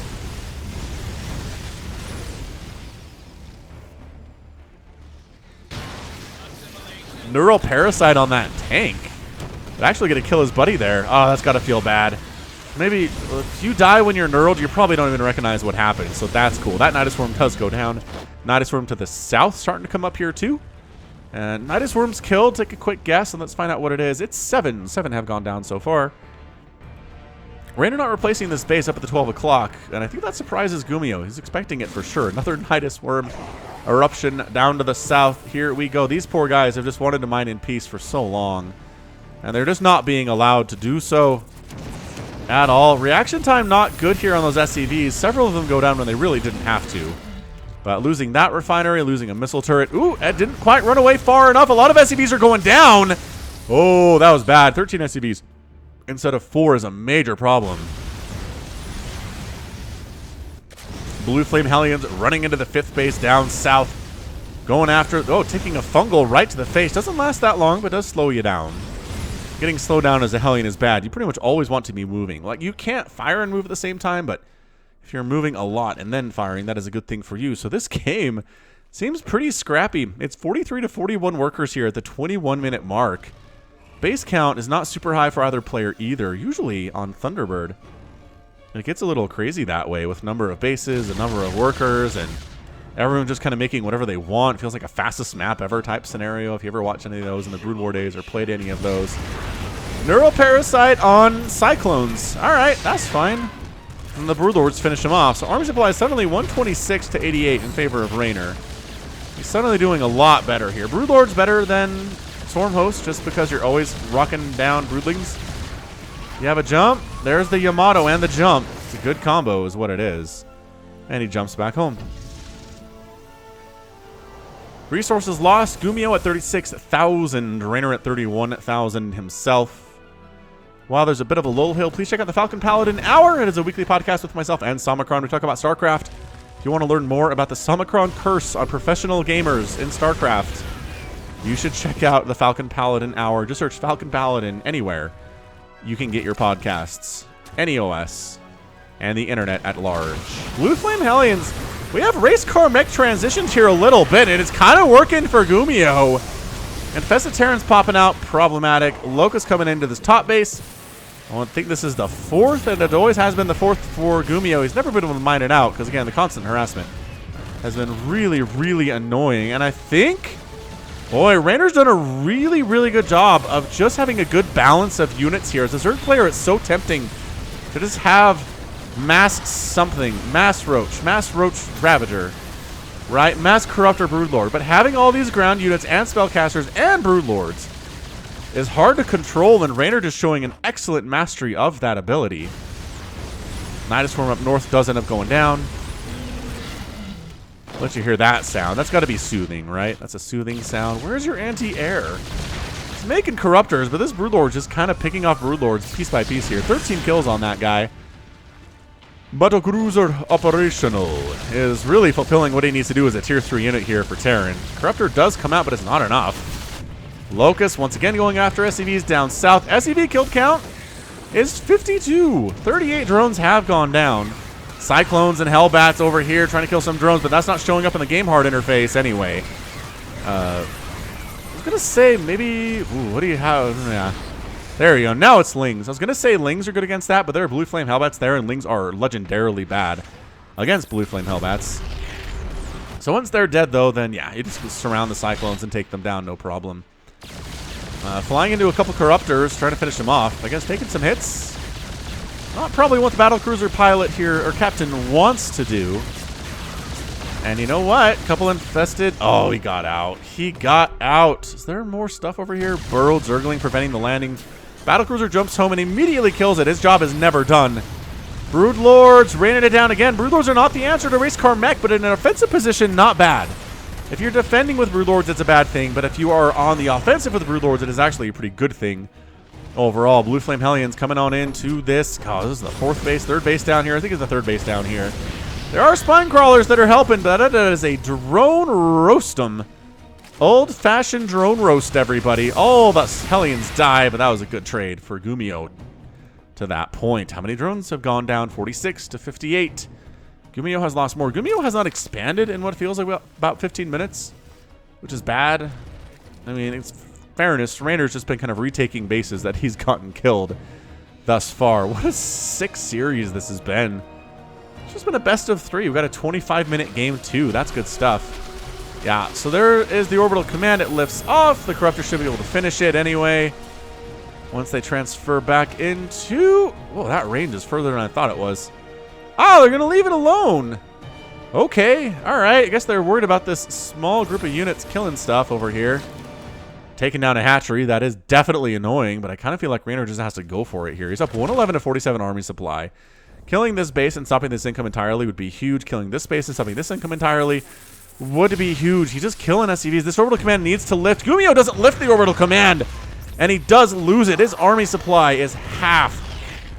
Neural Parasite on that tank. But actually going to kill his buddy there. Oh, that's got to feel bad. Maybe if you die when you're knurled, you probably don't even recognize what happened. So that's cool. That Nidus Worm does go down. Nidus Worm to the south starting to come up here too. And Nidus Worm's killed. Take a quick guess and let's find out what it is. It's 7. 7 have gone down so far. Reynor not replacing this base up at the 12 o'clock. And I think that surprises Gumiho. He's expecting it for sure. Another Nidus Worm eruption down to the south. Here we go. These poor guys have just wanted to mine in peace for so long. And they're just not being allowed to do so at all. Reaction time not good here on those SCVs. Several of them go down when they really didn't have to. But losing that refinery, losing a missile turret. Ooh, it didn't quite run away far enough. A lot of SCVs are going down. Oh, that was bad. 13 SCVs instead of 4 is a major problem. Blue Flame Hellions running into the 5th base down south. Going after, oh, taking a fungal right to the face. Doesn't last that long, but does slow you down. Getting slowed down as a Hellion is bad. You pretty much always want to be moving. Like, you can't fire and move at the same time, but if you're moving a lot and then firing, that is a good thing for you. So this game seems pretty scrappy. It's 43 to 41 workers here at the 21-minute mark. Base count is not super high for either player either, usually on Thunderbird. It gets a little crazy that way with number of bases, the number of workers, and everyone just kind of making whatever they want. It feels like a fastest map ever type scenario if you ever watched any of those in the Brood War days or played any of those. Neural Parasite on Cyclones. All right, that's fine. And the Broodlords finish him off. So Army Supply is suddenly 126 to 88 in favor of Reynor. He's suddenly doing a lot better here. Broodlord's better than Stormhost just because you're always rocking down Broodlings. You have a jump. There's the Yamato and the jump. It's a good combo is what it is. And he jumps back home. Resources lost. Gumiho at 36,000. Reynor at 31,000 himself. While there's a bit of a lull hill, please check out the Falcon Paladin Hour. It is a weekly podcast with myself and Somicron. We talk about StarCraft. If you want to learn more about the Somicron curse on professional gamers in StarCraft, you should check out the Falcon Paladin Hour. Just search Falcon Paladin anywhere. You can get your podcasts, any OS, and the internet at large. Blue Flame Hellions. We have race car mech transitions here a little bit, and it's kind of working for Gumiho. Infested Terrans popping out, problematic. Locust coming into this top base. I think this is the 4th, and it always has been the 4th for Gumiho. He's never been able to mine it out, because again, the constant harassment has been really, really annoying. And I think, boy, Reynor's done a really, really good job of just having a good balance of units here. As a Zerg player, it's so tempting to just have mass something, mass roach ravager, right? Mass corruptor broodlord. But having all these ground units and spellcasters and broodlords is hard to control, and Reynor just showing an excellent mastery of that ability. Nidus Swarm up north does end up going down. Let you hear that sound. That's got to be soothing, right? That's a soothing sound. Where's your anti-air? It's making corruptors, but this broodlord's just kind of picking off broodlords piece by piece here. 13 kills on that guy. Battle Cruiser operational is really fulfilling what he needs to do as a tier 3 unit here for Terran. Corruptor does come out, but it's not enough. Locust once again going after SCVs down south. SCV kill count is 52. 38 drones have gone down. Cyclones and Hellbats over here trying to kill some drones, but that's not showing up in the game hard interface anyway. I was going to say maybe... Ooh, what do you have? Yeah. There you go. Now it's Lings. I was going to say Lings are good against that, but there are Blue Flame Hellbats there, and Lings are legendarily bad against Blue Flame Hellbats. So once they're dead, though, then yeah, you just surround the Cyclones and take them down, no problem. Flying into a couple Corruptors, trying to finish them off. I guess taking some hits. Not probably what the battlecruiser pilot here, or captain, wants to do. And you know what? Couple infested. Oh, he got out. He got out. Is there more stuff over here? Burrow, Zergling, preventing the landing. Battlecruiser jumps home and immediately kills it. His job is never done. Broodlords raining it down again. Broodlords are not the answer to Racecar Mech, but in an offensive position, not bad. If you're defending with Broodlords, it's a bad thing, but if you are on the offensive with Broodlords, it is actually a pretty good thing overall. Blue Flame Hellions coming on into this. Oh, this is the fourth base, third base down here. I think it's the third base down here. There are spine crawlers that are helping, but that is a drone roast 'em. Old-fashioned drone roast, everybody. Oh, the Hellions die, but that was a good trade for Gumiho to that point. How many drones have gone down? 46 to 58. Gumiho has lost more. Gumiho has not expanded in what feels like about 15 minutes, which is bad. I mean, it's fairness. Reynor's just been kind of retaking bases that he's gotten killed thus far. What a sick series this has been. It's just been a best of 3. We've got a 25-minute game, too. That's good stuff. Yeah, so there is the orbital command. It lifts off. The Corruptor should be able to finish it anyway. Once they transfer back into... Oh, that range is further than I thought it was. Oh, they're going to leave it alone. Okay, all right. I guess they're worried about this small group of units killing stuff over here. Taking down a hatchery. That is definitely annoying, but I kind of feel like Reynor just has to go for it here. He's up 111 to 47 army supply. Killing this base and stopping this income entirely would be huge. Killing this base and stopping this income entirely would be huge. He's just killing SCVs. This orbital command needs to lift. Gumiho doesn't lift the orbital command, and he does lose it. His army supply is half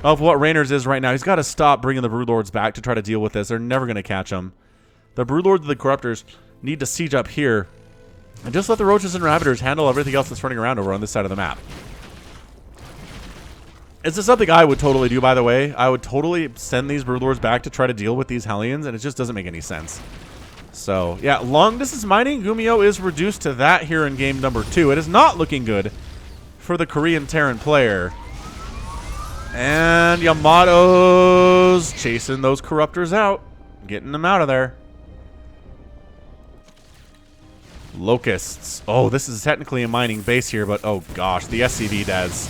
of what Reynor's is right now. He's got to stop bringing the Broodlords back to try to deal with this. They're never going to catch him. The Broodlords and the Corruptors need to siege up here and just let the Roaches and Ravagers handle everything else that's running around over on this side of the map. This is something I would totally do, by the way. I would totally send these Broodlords back to try to deal with these Hellions, and it just doesn't make any sense. So, yeah, long distance mining. Gumiho is reduced to that here in game number 2. It is not looking good for the Korean Terran player. And Yamato's chasing those Corruptors out. Getting them out of there. Locusts. Oh, this is technically a mining base here, but oh gosh, the SCV does.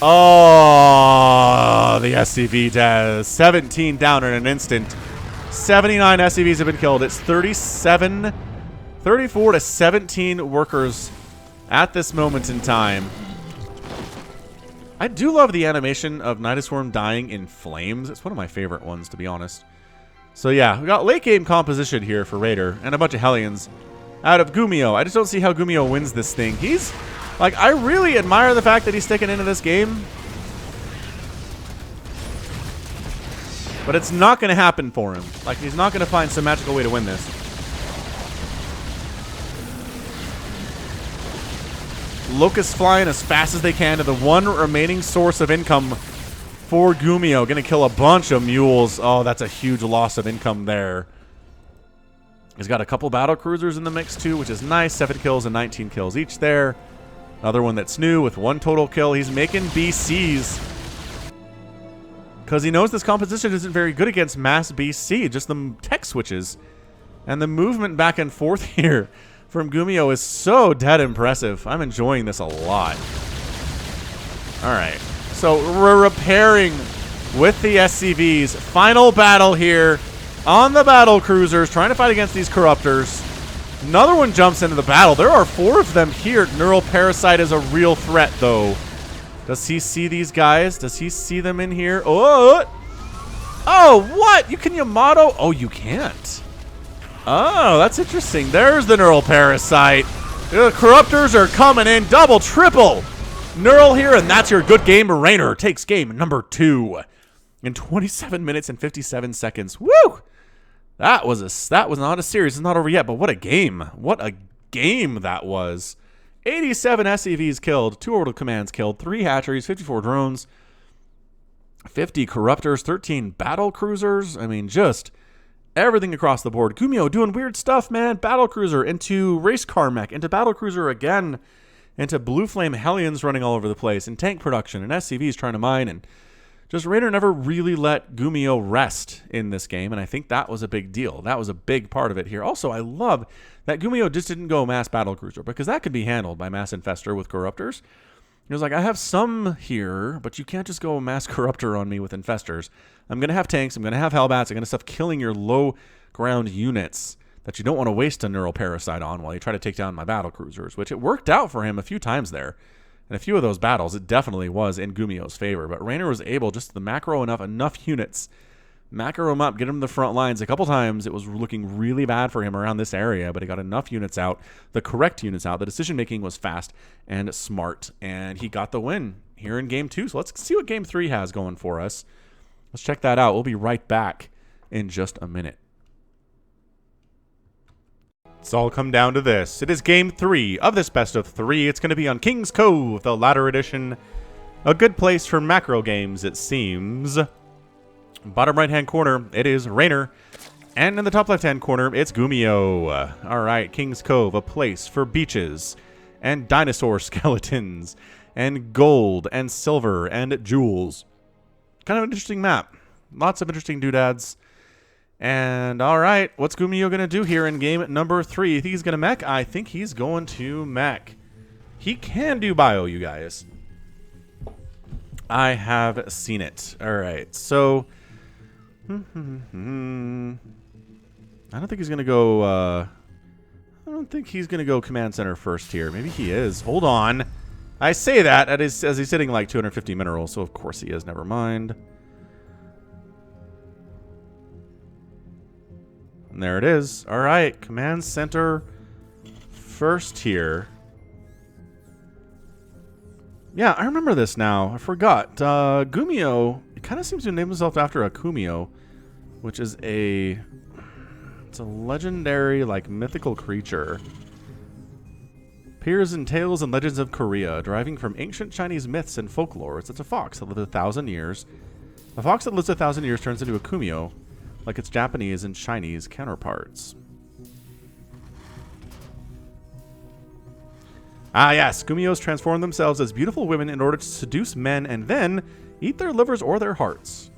Oh, the SCV does. 17 down in an instant. 79 SCVs have been killed. It's 34 to 17 workers at this moment in time. I do love the animation of Nidusworm dying in flames. It's one of my favorite ones, to be honest. So yeah, we got late game composition here for Reynor and a bunch of Hellions out of Gumiho. I just don't see how Gumiho wins this thing. He's, like, I really admire the fact that he's sticking into this game. But it's not going to happen for him. Like, he's not going to find some magical way to win this. Locusts flying as fast as they can to the one remaining source of income for Gumiho. Going to kill a bunch of mules. Oh, that's a huge loss of income there. He's got a couple battle cruisers in the mix too, which is nice. 7 kills and 19 kills each there. Another one that's new with 1 total kill. He's making BCs because he knows this composition isn't very good against mass BC. Just the tech switches and the movement back and forth here from Gumiho is so dead impressive. I'm enjoying this a lot. All right, so we're repairing with the SCVs. Final battle here on the battle cruisers, trying to fight against these Corruptors. Another one jumps into the battle. There are 4 of them here. Neural Parasite is a real threat, though. Does he see these guys? Does he see them in here? Oh! Oh, what? You can Yamato? Oh, you can't. Oh, that's interesting. There's the Neural Parasite. The Corruptors are coming in. Double, triple. Neural here, and that's your good game. Reynor takes game number 2 in 27 minutes and 57 seconds. Woo! That was not a series. It's not over yet, but what a game. What a game that was. 87 SCVs killed, 2 orbital commands killed, 3 hatcheries, 54 drones, 50 Corruptors, 13 battle cruisers. I mean, just everything across the board. Gumiho doing weird stuff, man. Battle cruiser into race car mech, into battle cruiser again, into blue flame Hellions running all over the place, and tank production, and SCVs trying to mine, and just Reynor never really let Gumiho rest in this game, and I think that was a big deal. That was a big part of it here. Also, I love that Gumiho just didn't go mass battlecruiser, because that could be handled by mass infestor with corruptors. He was like, I have some here, but you can't just go mass corruptor on me with infestors. I'm going to have tanks, I'm going to have hellbats, I'm going to stuff killing your low ground units that you don't want to waste a neural parasite on while you try to take down my battlecruisers, which it worked out for him a few times there. In a few of those battles, it definitely was in Gumiho's favor, but Reynor was able just to macro enough units, macro him up, get him to the front lines. A couple times, it was looking really bad for him around this area, but he got enough units out, the correct units out. The decision-making was fast and smart, and he got the win here in Game 2. So let's see what Game 3 has going for us. Let's check that out. We'll be right back in just a minute. It's all come down to this. It is Game 3 of this best of 3. It's going to be on King's Cove, the latter edition. A good place for macro games, it seems. Bottom right-hand corner, it is Reynor. And in the top left-hand corner, it's Gumiho. All right, King's Cove, a place for beaches and dinosaur skeletons and gold and silver and jewels. Kind of an interesting map. Lots of interesting doodads. And all right, what's Gumiho going to do here in game number 3? You think he's going to mech? I think he's going to mech. He can do bio, you guys. I have seen it. All right, so I don't think he's going to go I don't think he's going to go command center first here. Maybe he is. Hold on. I say that as he's sitting like 250 minerals, so of course he is. Never mind. And there it is. All right, command center first here. Yeah, I remember this now. I forgot. Gumiho, it kind of seems to name himself after a Kumio, which is it's a legendary, like, mythical creature. Appears in tales and legends of Korea, deriving from ancient Chinese myths and folklore. It's a fox that lived 1,000 years. A fox that lives 1,000 years turns into a Kumio, like its Japanese and Chinese counterparts. Ah, yes. Gumihos transform themselves as beautiful women in order to seduce men and then eat their livers or their hearts.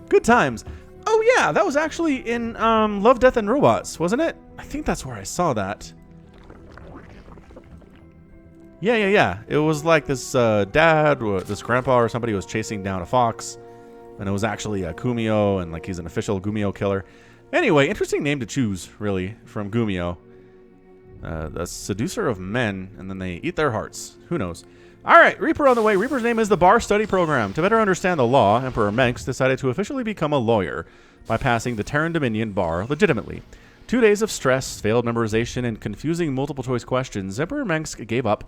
Good times. Oh, yeah. That was actually in Love, Death, and Robots, wasn't it? I think that's where I saw that. Yeah. It was like this dad, or this grandpa or somebody was chasing down a fox. And it was actually a Gumiho, and like he's an official Gumiho killer. Anyway, interesting name to choose, really, from Gumiho. The seducer of men, and then they eat their hearts. Who knows? All right, Reaper on the way. Reaper's name is the Bar Study Program. To better understand the law, Emperor Mengs decided to officially become a lawyer by passing the Terran Dominion bar legitimately. 2 days of stress, failed memorization, and confusing multiple-choice questions, Emperor Mengs gave up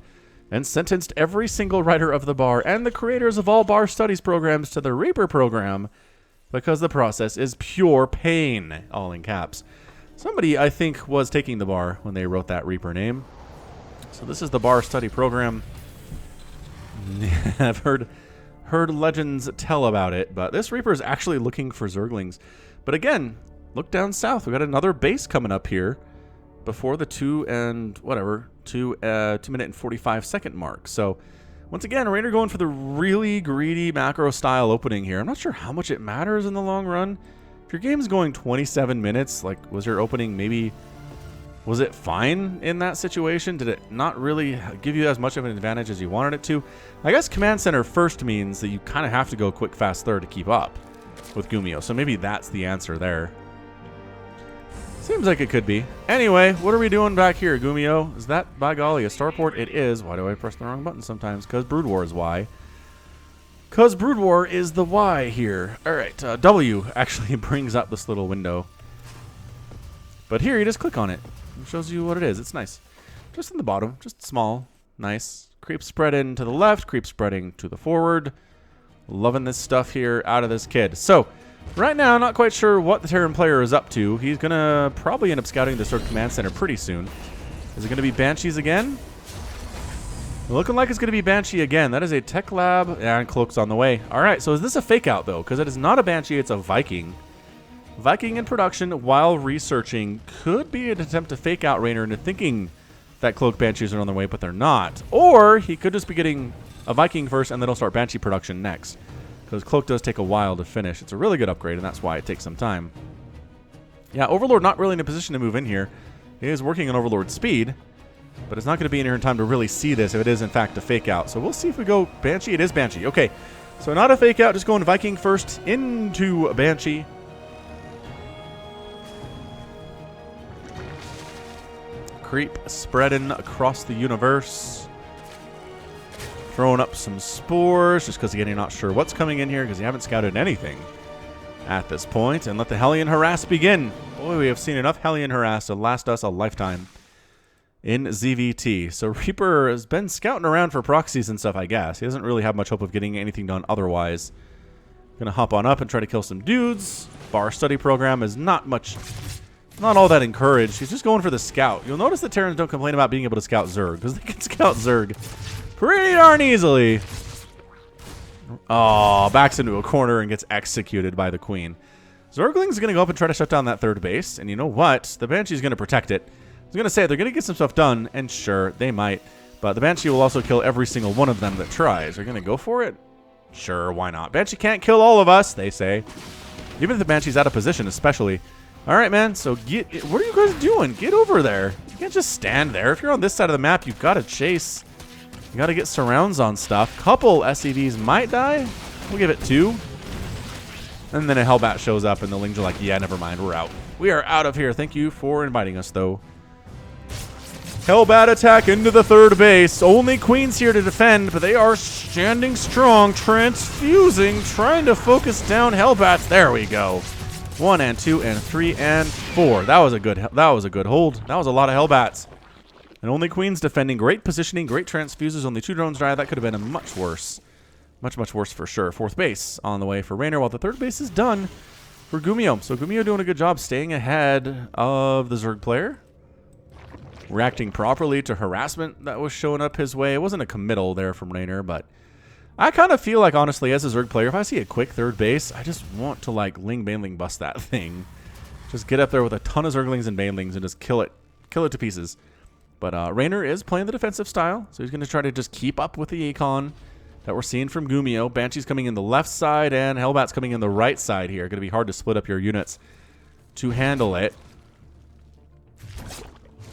and sentenced every single writer of the bar and the creators of all bar studies programs to the Reaper program because the process is pure pain, all in caps. Somebody, I think, was taking the bar when they wrote that Reaper name. So this is the bar study program. I've heard legends tell about it, but this Reaper is actually looking for Zerglings. But again, look down south. We got another base coming up here before the 2 minute and 45 second mark. So once again, Reynor going for the really greedy macro style opening here. I'm not sure how much it matters in the long run. If your game's going 27 minutes, like, was your opening maybe, was it fine in that situation? Did it not really give you as much of an advantage as you wanted it to? I guess command center first means that you kind of have to go quick, fast third to keep up with Gumiho. So maybe that's the answer there. Seems like it could be. Anyway, what are we doing back here, Gumiho? Is that, by golly, a starport? It is. Why do I press the wrong button sometimes? Because Brood War is why. Because Brood War is the Y here. All right, W actually brings up this little window. But here, you just click on it. It shows you what it is. It's nice. Just in the bottom. Just small. Nice. Creep spreading to the left. Creep spreading to the forward. Loving this stuff here out of this kid. So, right now, not quite sure what the Terran player is up to. He's going to probably end up scouting this third command center pretty soon. Is it going to be Banshees again? Looking like it's going to be Banshee again. That is a tech lab, and Cloak's on the way. All right, so is this a fake out, though? Because it is not a Banshee, it's a Viking. Viking in production while researching could be an attempt to fake out Reynor into thinking that Cloak Banshees are on the way, but they're not. Or he could just be getting a Viking first, and then he'll start Banshee production next. Because Cloak does take a while to finish. It's a really good upgrade, and that's why it takes some time. Yeah, Overlord not really in a position to move in here. He is working on Overlord speed, but it's not going to be in here in time to really see this if it is, in fact, a fake out. So we'll see if we go Banshee. It is Banshee. Okay, so not a fake out, just going Viking first into Banshee. Creep spreading across the universe. Throwing up some spores, just because, again, you're not sure what's coming in here because you haven't scouted anything at this point. And let the Hellion harass begin. Boy, we have seen enough Hellion harass to last us a lifetime in ZVT. So Reaper has been scouting around for proxies and stuff, I guess. He doesn't really have much hope of getting anything done otherwise. Gonna hop on up and try to kill some dudes. Bar study program is not all that encouraged. He's just going for the scout. You'll notice that Terrans don't complain about being able to scout Zerg, because they can scout Zerg pretty darn easily. Oh, backs into a corner and gets executed by the Queen. Zergling's going to go up and try to shut down that third base. And you know what? The Banshee's going to protect it. I was going to say, they're going to get some stuff done. And sure, they might. But the Banshee will also kill every single one of them that tries. Are you going to go for it? Sure, why not? Banshee can't kill all of us, they say. Even if the Banshee's out of position, especially. All right, man. So what are you guys doing? Get over there. You can't just stand there. If you're on this side of the map, you've got to chase. You got to get surrounds on stuff. Couple SCVs might die. We'll give it 2. And then a Hellbat shows up, and the Lings are like, yeah, never mind, we're out. We are out of here. Thank you for inviting us, though. Hellbat attack into the third base. Only Queen's here to defend, but they are standing strong, transfusing, trying to focus down Hellbats. There we go. 1 and 2 and 3 and 4. That was a good hold. That was a lot of Hellbats. And only Queen's defending. Great positioning, great transfuses. Only 2 drones die. That could have been a much worse. Much worse for sure. Fourth base on the way for Reynor, while the third base is done for Gumiho. So Gumiho doing a good job staying ahead of the Zerg player. Reacting properly to harassment that was showing up his way. It wasn't a committal there from Reynor, but I kind of feel like, honestly, as a Zerg player, if I see a quick third base, I just want to, like, Ling bust that thing. Just get up there with a ton of Zerglings and Banelings and just kill it. Kill it to pieces. But Reynor is playing the defensive style, so he's going to try to just keep up with the Akon that we're seeing from Gumiho. Banshee's coming in the left side, and Hellbat's coming in the right side here. Going to be hard to split up your units to handle it.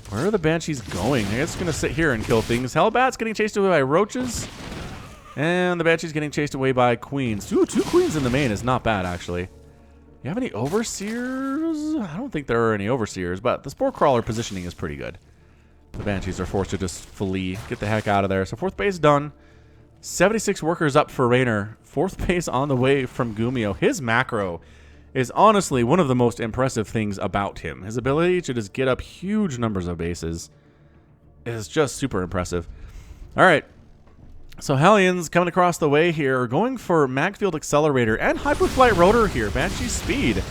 Where are the Banshees going? They're just going to sit here and kill things. Hellbat's getting chased away by roaches, and the Banshee's getting chased away by queens. Two queens in the main is not bad, actually. You have any overseers? I don't think there are any overseers, but the Spore Crawler positioning is pretty good. The Banshees are forced to just flee, get the heck out of there. So fourth base done. 76 workers up for Reynor. Fourth base on the way from Gumiho. His macro is honestly one of the most impressive things about him. His ability to just get up huge numbers of bases is just super impressive. All right. So Hellions coming across the way here, going for Magfield Accelerator and Hyperflight Rotor here. Banshee Speed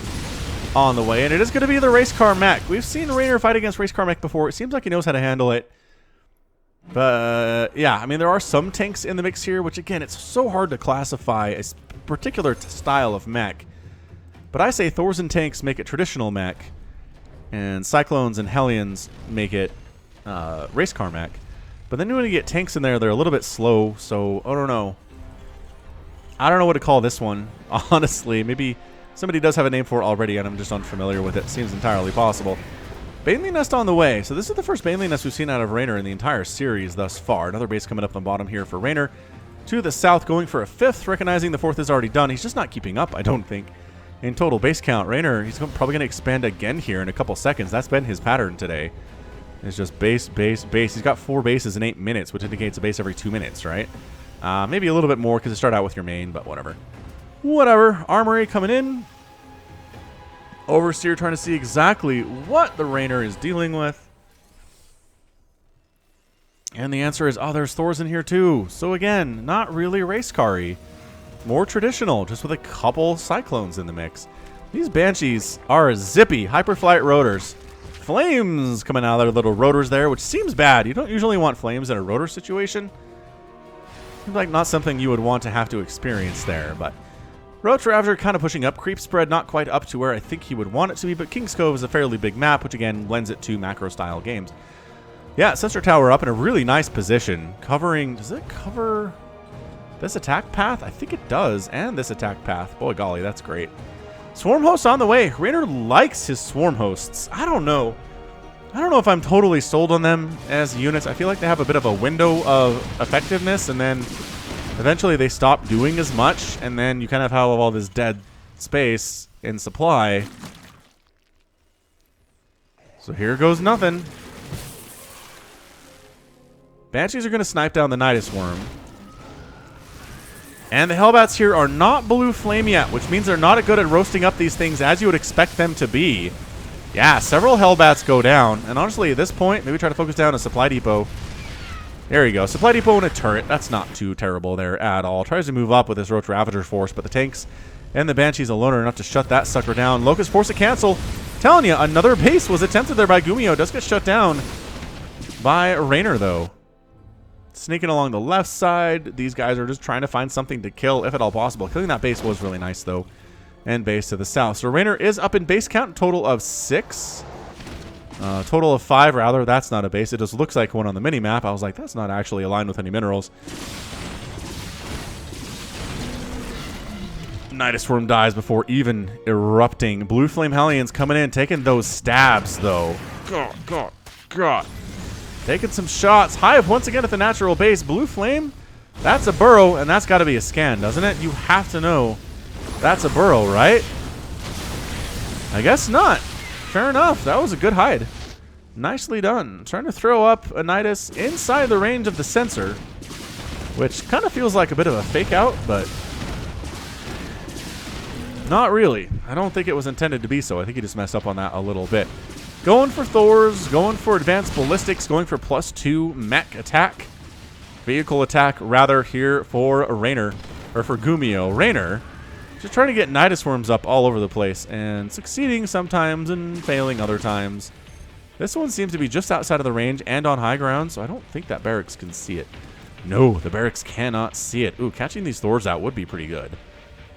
on the way, and it is going to be the race car mech. We've seen Reynor fight against race car mech before. It seems like he knows how to handle it. But yeah, I mean, there are some tanks in the mix here, which again, it's so hard to classify a particular style of mech. But I say Thors and tanks make it traditional mech, and Cyclones and Hellions make it race car mech. But then when you get tanks in there, they're a little bit slow, so I don't know. I don't know what to call this one, honestly. Maybe somebody does have a name for it already, and I'm just unfamiliar with it. Seems entirely possible. Baneling Nest on the way. So this is the first Baneling Nest we've seen out of Reynor in the entire series thus far. Another base coming up on the bottom here for Reynor. To the south, going for a fifth, recognizing the fourth is already done. He's just not keeping up, I don't think, in total base count. Reynor, he's probably going to expand again here in a couple seconds. That's been his pattern today. It's just base, base, base. He's got 4 bases in 8 minutes, which indicates a base every 2 minutes, right? Maybe a little bit more because you start out with your main, but whatever. Whatever. Armory coming in. Overseer trying to see exactly what the Reynor is dealing with. And the answer is, oh, there's Thors in here too. So again, not really race car-y. More traditional, just with a couple Cyclones in the mix. These Banshees are zippy Hyperflight Rotors. Flames coming out of their little rotors there, which seems bad. You don't usually want flames in a rotor situation. Seems like not something you would want to have to experience there, but Roach Ravager kind of pushing up. Creep spread not quite up to where I think he would want it to be, but King's Cove is a fairly big map, which again lends it to macro-style games. Yeah, Sensor Tower up in a really nice position. Covering, does it cover this attack path? I think it does, and this attack path. Boy golly, that's great. Swarm hosts on the way. Reynor likes his swarm hosts. I don't know I don't know if I'm totally sold on them as units. I feel like they have a bit of a window of effectiveness, and then eventually they stop doing as much, and then you kind of have all this dead space in supply. So here goes nothing. Banshees are going to snipe down the Nidus Worm. And the Hellbats here are not blue flame yet, which means they're not good at roasting up these things as you would expect them to be. Yeah, several Hellbats go down. And honestly, at this point, maybe try to focus down a supply depot. There you go. Supply depot and a turret. That's not too terrible there at all. Tries to move up with his Roach Ravager force, but the tanks and the Banshees alone are enough to shut that sucker down. Locust force to cancel. Telling you, another base was attempted there by Gumiho. Does get shut down by Reynor, though. Sneaking along the left side. These guys are just trying to find something to kill, if at all possible. Killing that base was really nice, though. And base to the south. So Reynor is up in base count, total of 6. Total of 5, rather. That's not a base. It just looks like one on the mini-map. I was like, that's not actually aligned with any minerals. Nidus Worm dies before even erupting. Blue Flame Hellions coming in, taking those stabs, though. God. Taking some shots. Hive once again at the natural base. Blue Flame, that's a burrow, and that's got to be a scan, doesn't it? You have to know that's a burrow, right? I guess not. Fair enough. That was a good hide. Nicely done. Trying to throw up a Nidus inside the range of the sensor, which kind of feels like a bit of a fake out, but not really. I don't think it was intended to be so. I think he just messed up on that a little bit. Going for Thors, going for advanced ballistics, going for +2 mech attack. Vehicle attack, rather, here for Reynor, or for Gumiho. Reynor just trying to get Nidus Worms up all over the place, and succeeding sometimes and failing other times. This one seems to be just outside of the range and on high ground, so I don't think that barracks can see it. No, the barracks cannot see it. Ooh, catching these Thors out would be pretty good.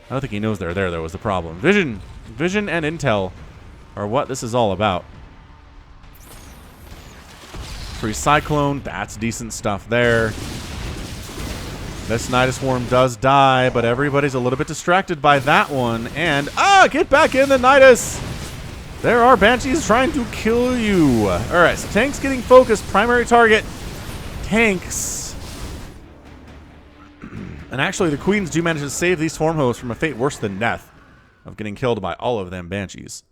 I don't think he knows they're there, though, was the problem. Vision and intel are what this is all about. Free Cyclone, that's decent stuff there. This Nidus Worm does die, but everybody's a little bit distracted by that one. And, get back in the Nidus! There are Banshees trying to kill you. Alright, so tanks getting focused. Primary target, tanks. And actually, the Queens do manage to save these Swarm hosts from a fate worse than death of getting killed by all of them Banshees.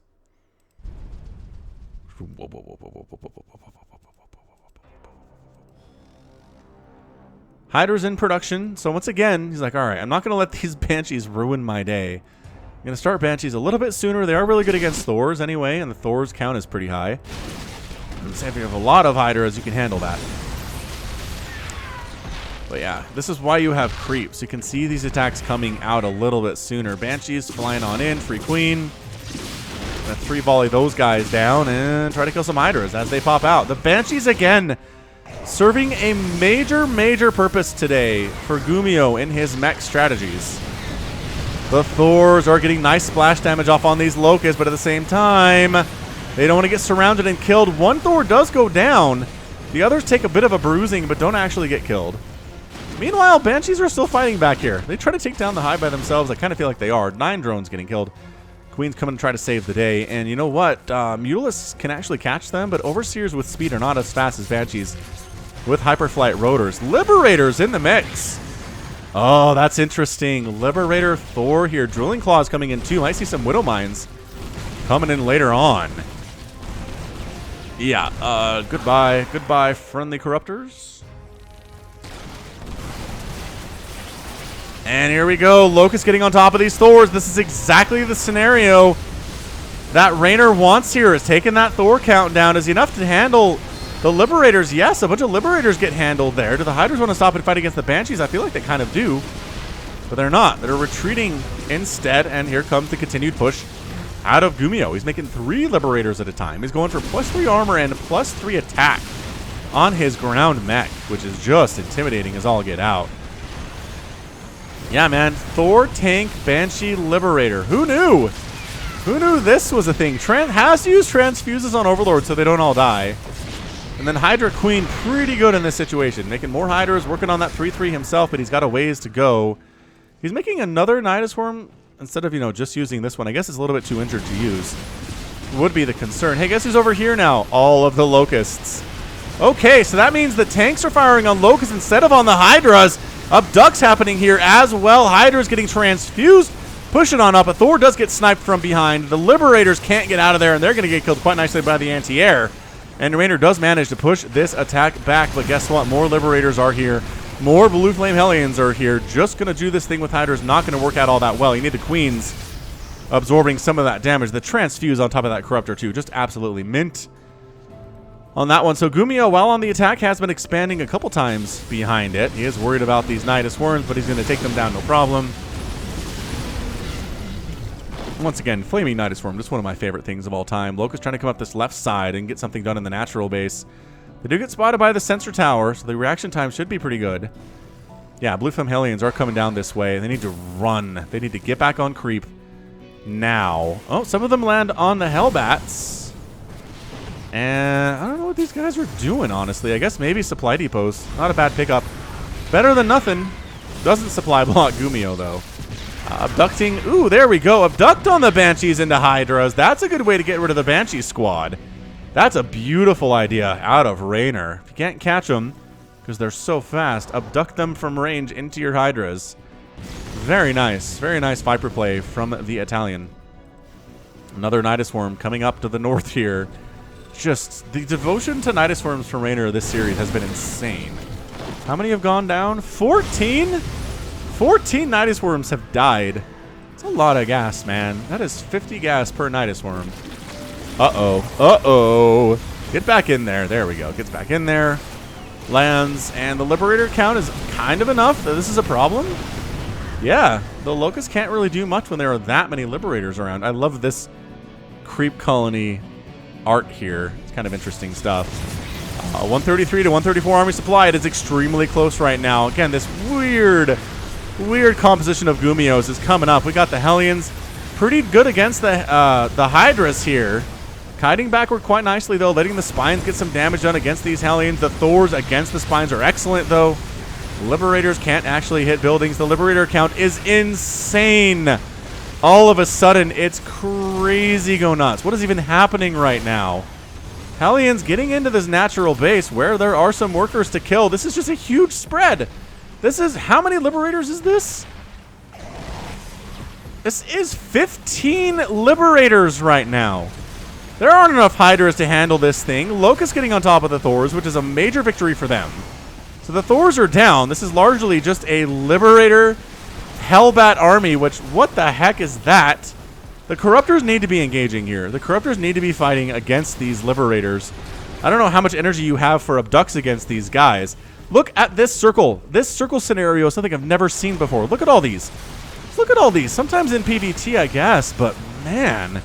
Hydra's in production, so once again, he's like, alright, I'm not going to let these Banshees ruin my day. I'm going to start Banshees a little bit sooner. They are really good against Thors anyway, and the Thors count is pretty high. And if you have a lot of Hydras, you can handle that. But yeah, this is why you have creeps. You can see these attacks coming out a little bit sooner. Banshees flying on in, free Queen. Gonna 3-volley those guys down and try to kill some Hydras as they pop out. The Banshees again serving a major purpose today for Gumiho in his mech strategies. The Thors are getting nice splash damage off on these Locusts, but at the same time, they don't want to get surrounded and killed. One Thor does go down. The others take a bit of a bruising, but don't actually get killed. Meanwhile, Banshees are still fighting back here. They try to take down the Hive by themselves. I kind of feel like they are. 9 drones getting killed. Queen's coming to try to save the day. And you know what? Mutalisks can actually catch them, but Overseers with speed are not as fast as Banshees with Hyperflight Rotors. Liberators in the mix. Oh, that's interesting. Liberator Thor here. Drilling Claws coming in too. Might see some Widow Mines coming in later on. Yeah, goodbye. Goodbye, friendly Corruptors. And here we go. Locust getting on top of these Thors. This is exactly the scenario that Reynor wants here, is taking that Thor count down. Is he enough to handle the Liberators? Yes, a bunch of Liberators get handled there. Do the Hydras want to stop and fight against the Banshees? I feel like they kind of do, but they're not. They're retreating instead, and here comes the continued push out of Gumiho. He's making 3 Liberators at a time. He's going for +3 armor and +3 attack on his ground mech, which is just intimidating as all get out. Yeah, man. Thor, tank, Banshee, Liberator. Who knew? Who knew this was a thing? Trent has to use transfuses on Overlord so they don't all die. And then Hydra Queen, pretty good in this situation. Making more Hydras, working on that 3-3 himself, but he's got a ways to go. He's making another Nidus Worm instead of, just using this one. I guess it's a little bit too injured to use. would be the concern. Hey, guess who's over here now? All of the Locusts. Okay, so that means the tanks are firing on Locusts instead of on the Hydras. Abduct's happening here as well. Hydra's getting transfused. Pushing on up. A Thor does get sniped from behind. The Liberators can't get out of there, and they're going to get killed quite nicely by the anti-air. And Reynor does manage to push this attack back, but guess what? More Liberators are here. More Blue Flame Hellions are here. Just going to do this thing with Hydra's not going to work out all that well. You need the Queens absorbing some of that damage. The Transfuse on top of that Corruptor, too. Just absolutely mint on that one. So Gumiho, while on the attack, has been expanding a couple times behind it. He is worried about these Nidus Worms, but he's going to take them down no problem. Once again, Flaming Nidus Worm, just one of my favorite things of all time. Locust trying to come up this left side and get something done in the natural base. They do get spotted by the sensor tower, so the reaction time should be pretty good. Yeah, Blue Flame Hellions are coming down this way. They need to run. They need to get back on creep now. Oh, some of them land on the Hellbats. And I don't know what these guys are doing, honestly. I guess maybe supply depots. Not a bad pickup. Better than nothing. Doesn't supply block Gumiho, though. Abducting. Ooh, there we go. Abduct on the Banshees into Hydras. That's a good way to get rid of the Banshee squad. That's a beautiful idea out of Reynor. If you can't catch them, because they're so fast, abduct them from range into your Hydras. Very nice. Very nice Viper play from the Italian. Another Nidus Worm coming up to the north here. Just the devotion to Nidus Worms from Reynor this series has been insane. How many have gone down? 14? 14 Nidus Worms have died. That's a lot of gas, man. That is 50 gas per Nidus Worm. Uh-oh. Uh-oh. Get back in there. There we go. Gets back in there. Lands. And the Liberator count is kind of enough. This is a problem. Yeah. The Locusts can't really do much when there are that many Liberators around. I love this creep colony art here. It's kind of interesting stuff. 133 to 134 army supply. It is extremely close right now. Again, this weird composition of Gumihos is coming up. We got the Hellions pretty good against the Hydras here. Kiting backward quite nicely, though, letting the Spines get some damage done against these Hellions. The Thors against the Spines are excellent, though. Liberators can't actually hit buildings. The Liberator count is insane. All of a sudden, it's crazy go nuts. What is even happening right now? Hellions getting into this natural base where there are some workers to kill. This is just a huge spread. This is, how many Liberators is this? This is 15 Liberators right now. There aren't enough Hydras to handle this thing. Locust getting on top of the Thors, which is a major victory for them. So the Thors are down. This is largely just a Liberator Hellbat army, which, what the heck is that? The Corruptors need to be engaging here. The Corruptors need to be fighting against these Liberators. I don't know how much energy you have for abducts against these guys. Look at this circle. This circle scenario is something I've never seen before. Look at all these. Look at all these. Sometimes in PvT, I guess, but man.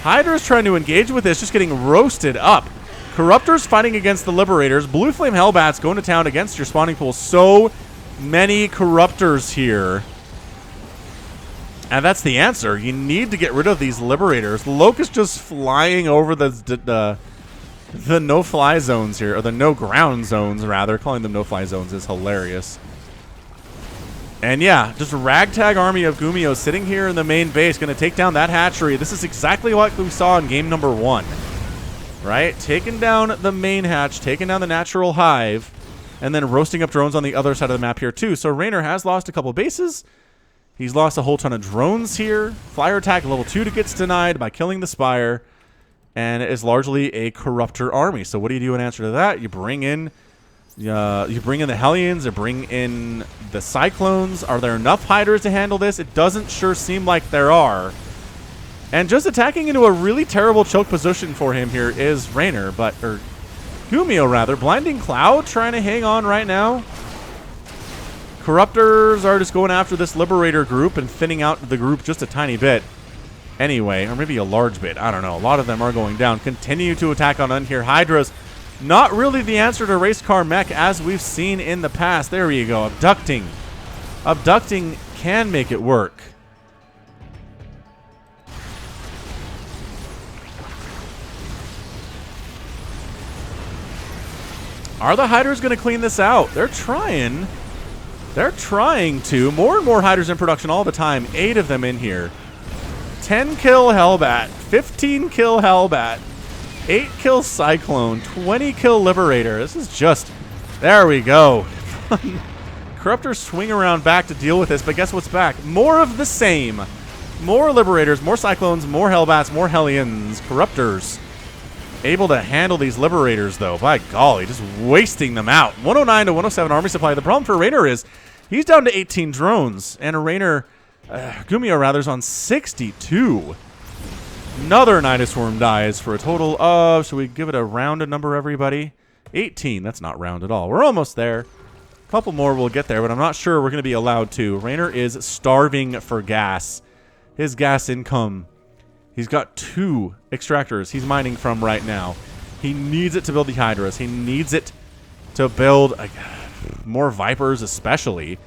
Hydra's trying to engage with this, just getting roasted up. Corruptors fighting against the Liberators. Blue Flame Hellbats going to town against your spawning pool. So many Corruptors here. And that's the answer. You need to get rid of these Liberators. Locust just flying over the no-fly zones here, or the no-ground zones, rather. Calling them no-fly zones is hilarious. And yeah, just a ragtag army of Gumiho sitting here in the main base, going to take down that hatchery. This is exactly what we saw in game number 1. Right? Taking down the main hatch, taking down the natural hive, and then roasting up drones on the other side of the map here too. So Reynor has lost a couple bases. He's lost a whole ton of drones here. Flyer attack level 2 gets denied by killing the Spire. And it is largely a Corruptor army. So what do you do in answer to that? You bring in the Hellions, you bring in the Cyclones. Are there enough Hydras to handle this? It doesn't sure seem like there are. And just attacking into a really terrible choke position for him here is Reynor, or Gumiho rather. Blinding Cloud trying to hang on right now. Corruptors are just going after this Liberator group and thinning out the group just a tiny bit. Anyway, or maybe a large bit. I don't know. A lot of them are going down. Continue to attack on Unhear Hydras. Not really the answer to race car mech as we've seen in the past. There you go. Abducting. Abducting can make it work. Are the Hydras going to clean this out? They're trying. They're trying to. More and more Hydras in production all the time. 8 of them in here. 10 kill Hellbat, 15 kill Hellbat, 8 kill Cyclone, 20 kill Liberator. This is just, there we go. Corruptors swing around back to deal with this, but guess what's back? More of the same. More Liberators, more Cyclones, more Hellbats, more Hellions. Corruptors able to handle these Liberators, though. By golly, just wasting them out. 109 to 107 army supply. The problem for Reynor is he's down to 18 drones, and Reynor, Gumiho rather, is on 62. Another Nidus Worm dies for a total of, should we give it a rounded number, everybody? 18. That's not round at all. We're almost there. A couple more will get there, but I'm not sure we're going to be allowed to. Reynor is starving for gas. His gas income. He's got 2 extractors he's mining from right now. He needs it to build the Hydras. He needs it to build more Vipers especially.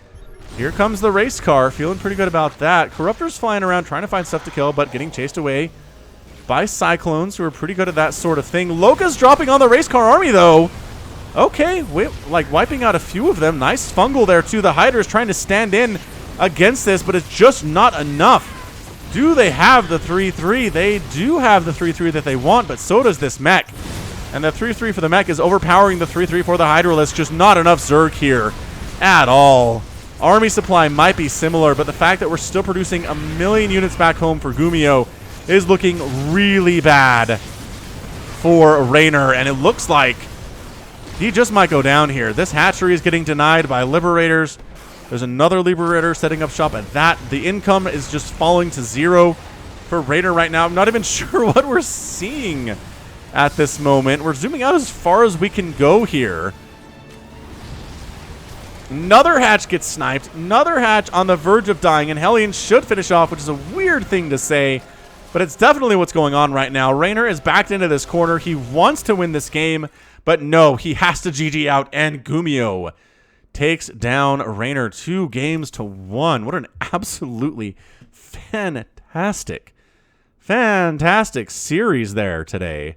Here comes the race car. Feeling pretty good about that. Corruptors flying around trying to find stuff to kill, but getting chased away by Cyclones, who are pretty good at that sort of thing. Loka's dropping on the race car army, though. Okay, like wiping out a few of them. Nice fungal there, too. The Hydras trying to stand in against this, but it's just not enough. Do they have the 3-3? They do have the 3-3 that they want, but so does this mech. And the 3-3 for the mech is overpowering the 3-3 for the Hydralisk. Just not enough Zerg here at all. Army supply might be similar, but the fact that we're still producing 1 million units back home for Gumiho is looking really bad for Reynor, and it looks like he just might go down here. This hatchery is getting denied by Liberators. There's another Liberator setting up shop at that. The income is just falling to 0 for Reynor right now. I'm not even sure what we're seeing at this moment. We're zooming out as far as we can go here. Another hatch gets sniped. Another hatch on the verge of dying, and Hellion should finish off, which is a weird thing to say, but it's definitely what's going on right now. Reynor is backed into this corner. He wants to win this game, but no, he has to GG out, and Gumiho takes down Reynor 2-1. What an absolutely fantastic series there today.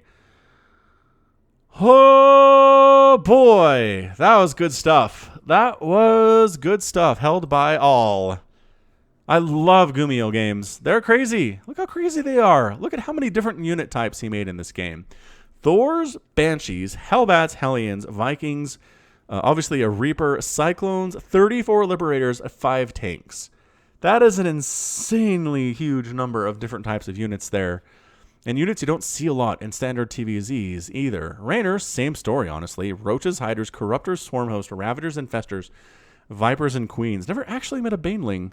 Oh boy, that was good stuff. That was good stuff, held by all. I love Gumiho games. They're crazy. Look how crazy they are. Look at how many different unit types he made in this game. Thors, Banshees, Hellbats, Hellions, Vikings, obviously a Reaper, Cyclones, 34 Liberators, 5 tanks. That is an insanely huge number of different types of units there. And units you don't see a lot in standard TVZs either. Reynor, same story, honestly. Roaches, Hydras, Corruptors, Swarmhost, Ravagers, Infestors, Vipers, and Queens. Never actually met a Baneling.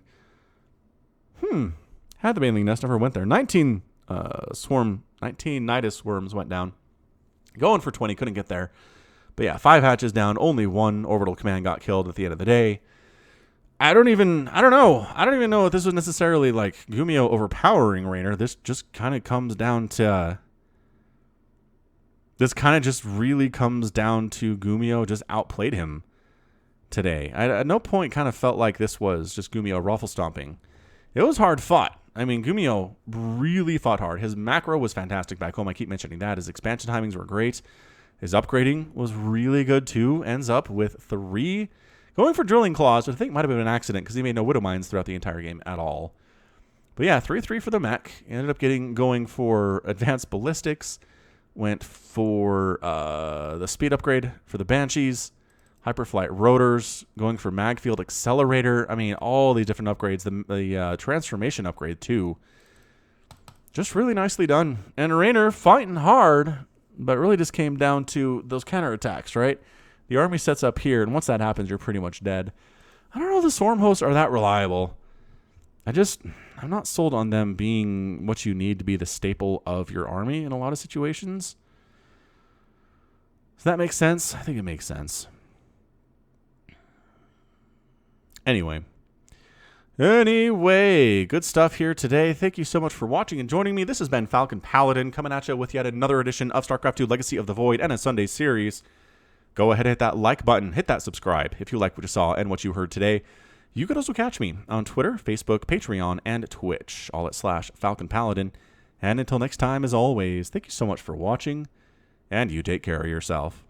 Had the Baneling nest, never went there. 19 Nidus worms went down. Going for 20, couldn't get there. But yeah, 5 hatches down, only 1 orbital command got killed at the end of the day. I don't even know if this was necessarily like Gumiho overpowering Reynor. This just kind of comes down to Gumiho just outplayed him today. At no point kind of felt like this was just Gumiho ruffle stomping. It was hard fought. I mean, Gumiho really fought hard. His macro was fantastic back home. I keep mentioning that. His expansion timings were great. His upgrading was really good too. Ends up with 3 going for drilling claws, which I think might have been an accident because he made no widow mines throughout the entire game at all. But yeah, 3-3 for the mech. Ended up going for advanced ballistics. Went for the speed upgrade for the Banshees. Hyperflight rotors. Going for Magfield accelerator. I mean, all these different upgrades. The transformation upgrade too. Just really nicely done. And Reynor fighting hard, but really just came down to those counterattacks, right? The army sets up here, and once that happens, you're pretty much dead. I don't know if the Swarm hosts are that reliable. I'm not sold on them being what you need to be the staple of your army in a lot of situations. Does that make sense? I think it makes sense. Anyway, good stuff here today. Thank you so much for watching and joining me. This has been Falcon Paladin coming at you with yet another edition of StarCraft 2 Legacy of the Void and a Sunday series. Go ahead and hit that like button. Hit that subscribe if you like what you saw and what you heard today. You could also catch me on Twitter, Facebook, Patreon, and Twitch, all at /Falcon Paladin. And until next time, as always, thank you so much for watching, and you take care of yourself.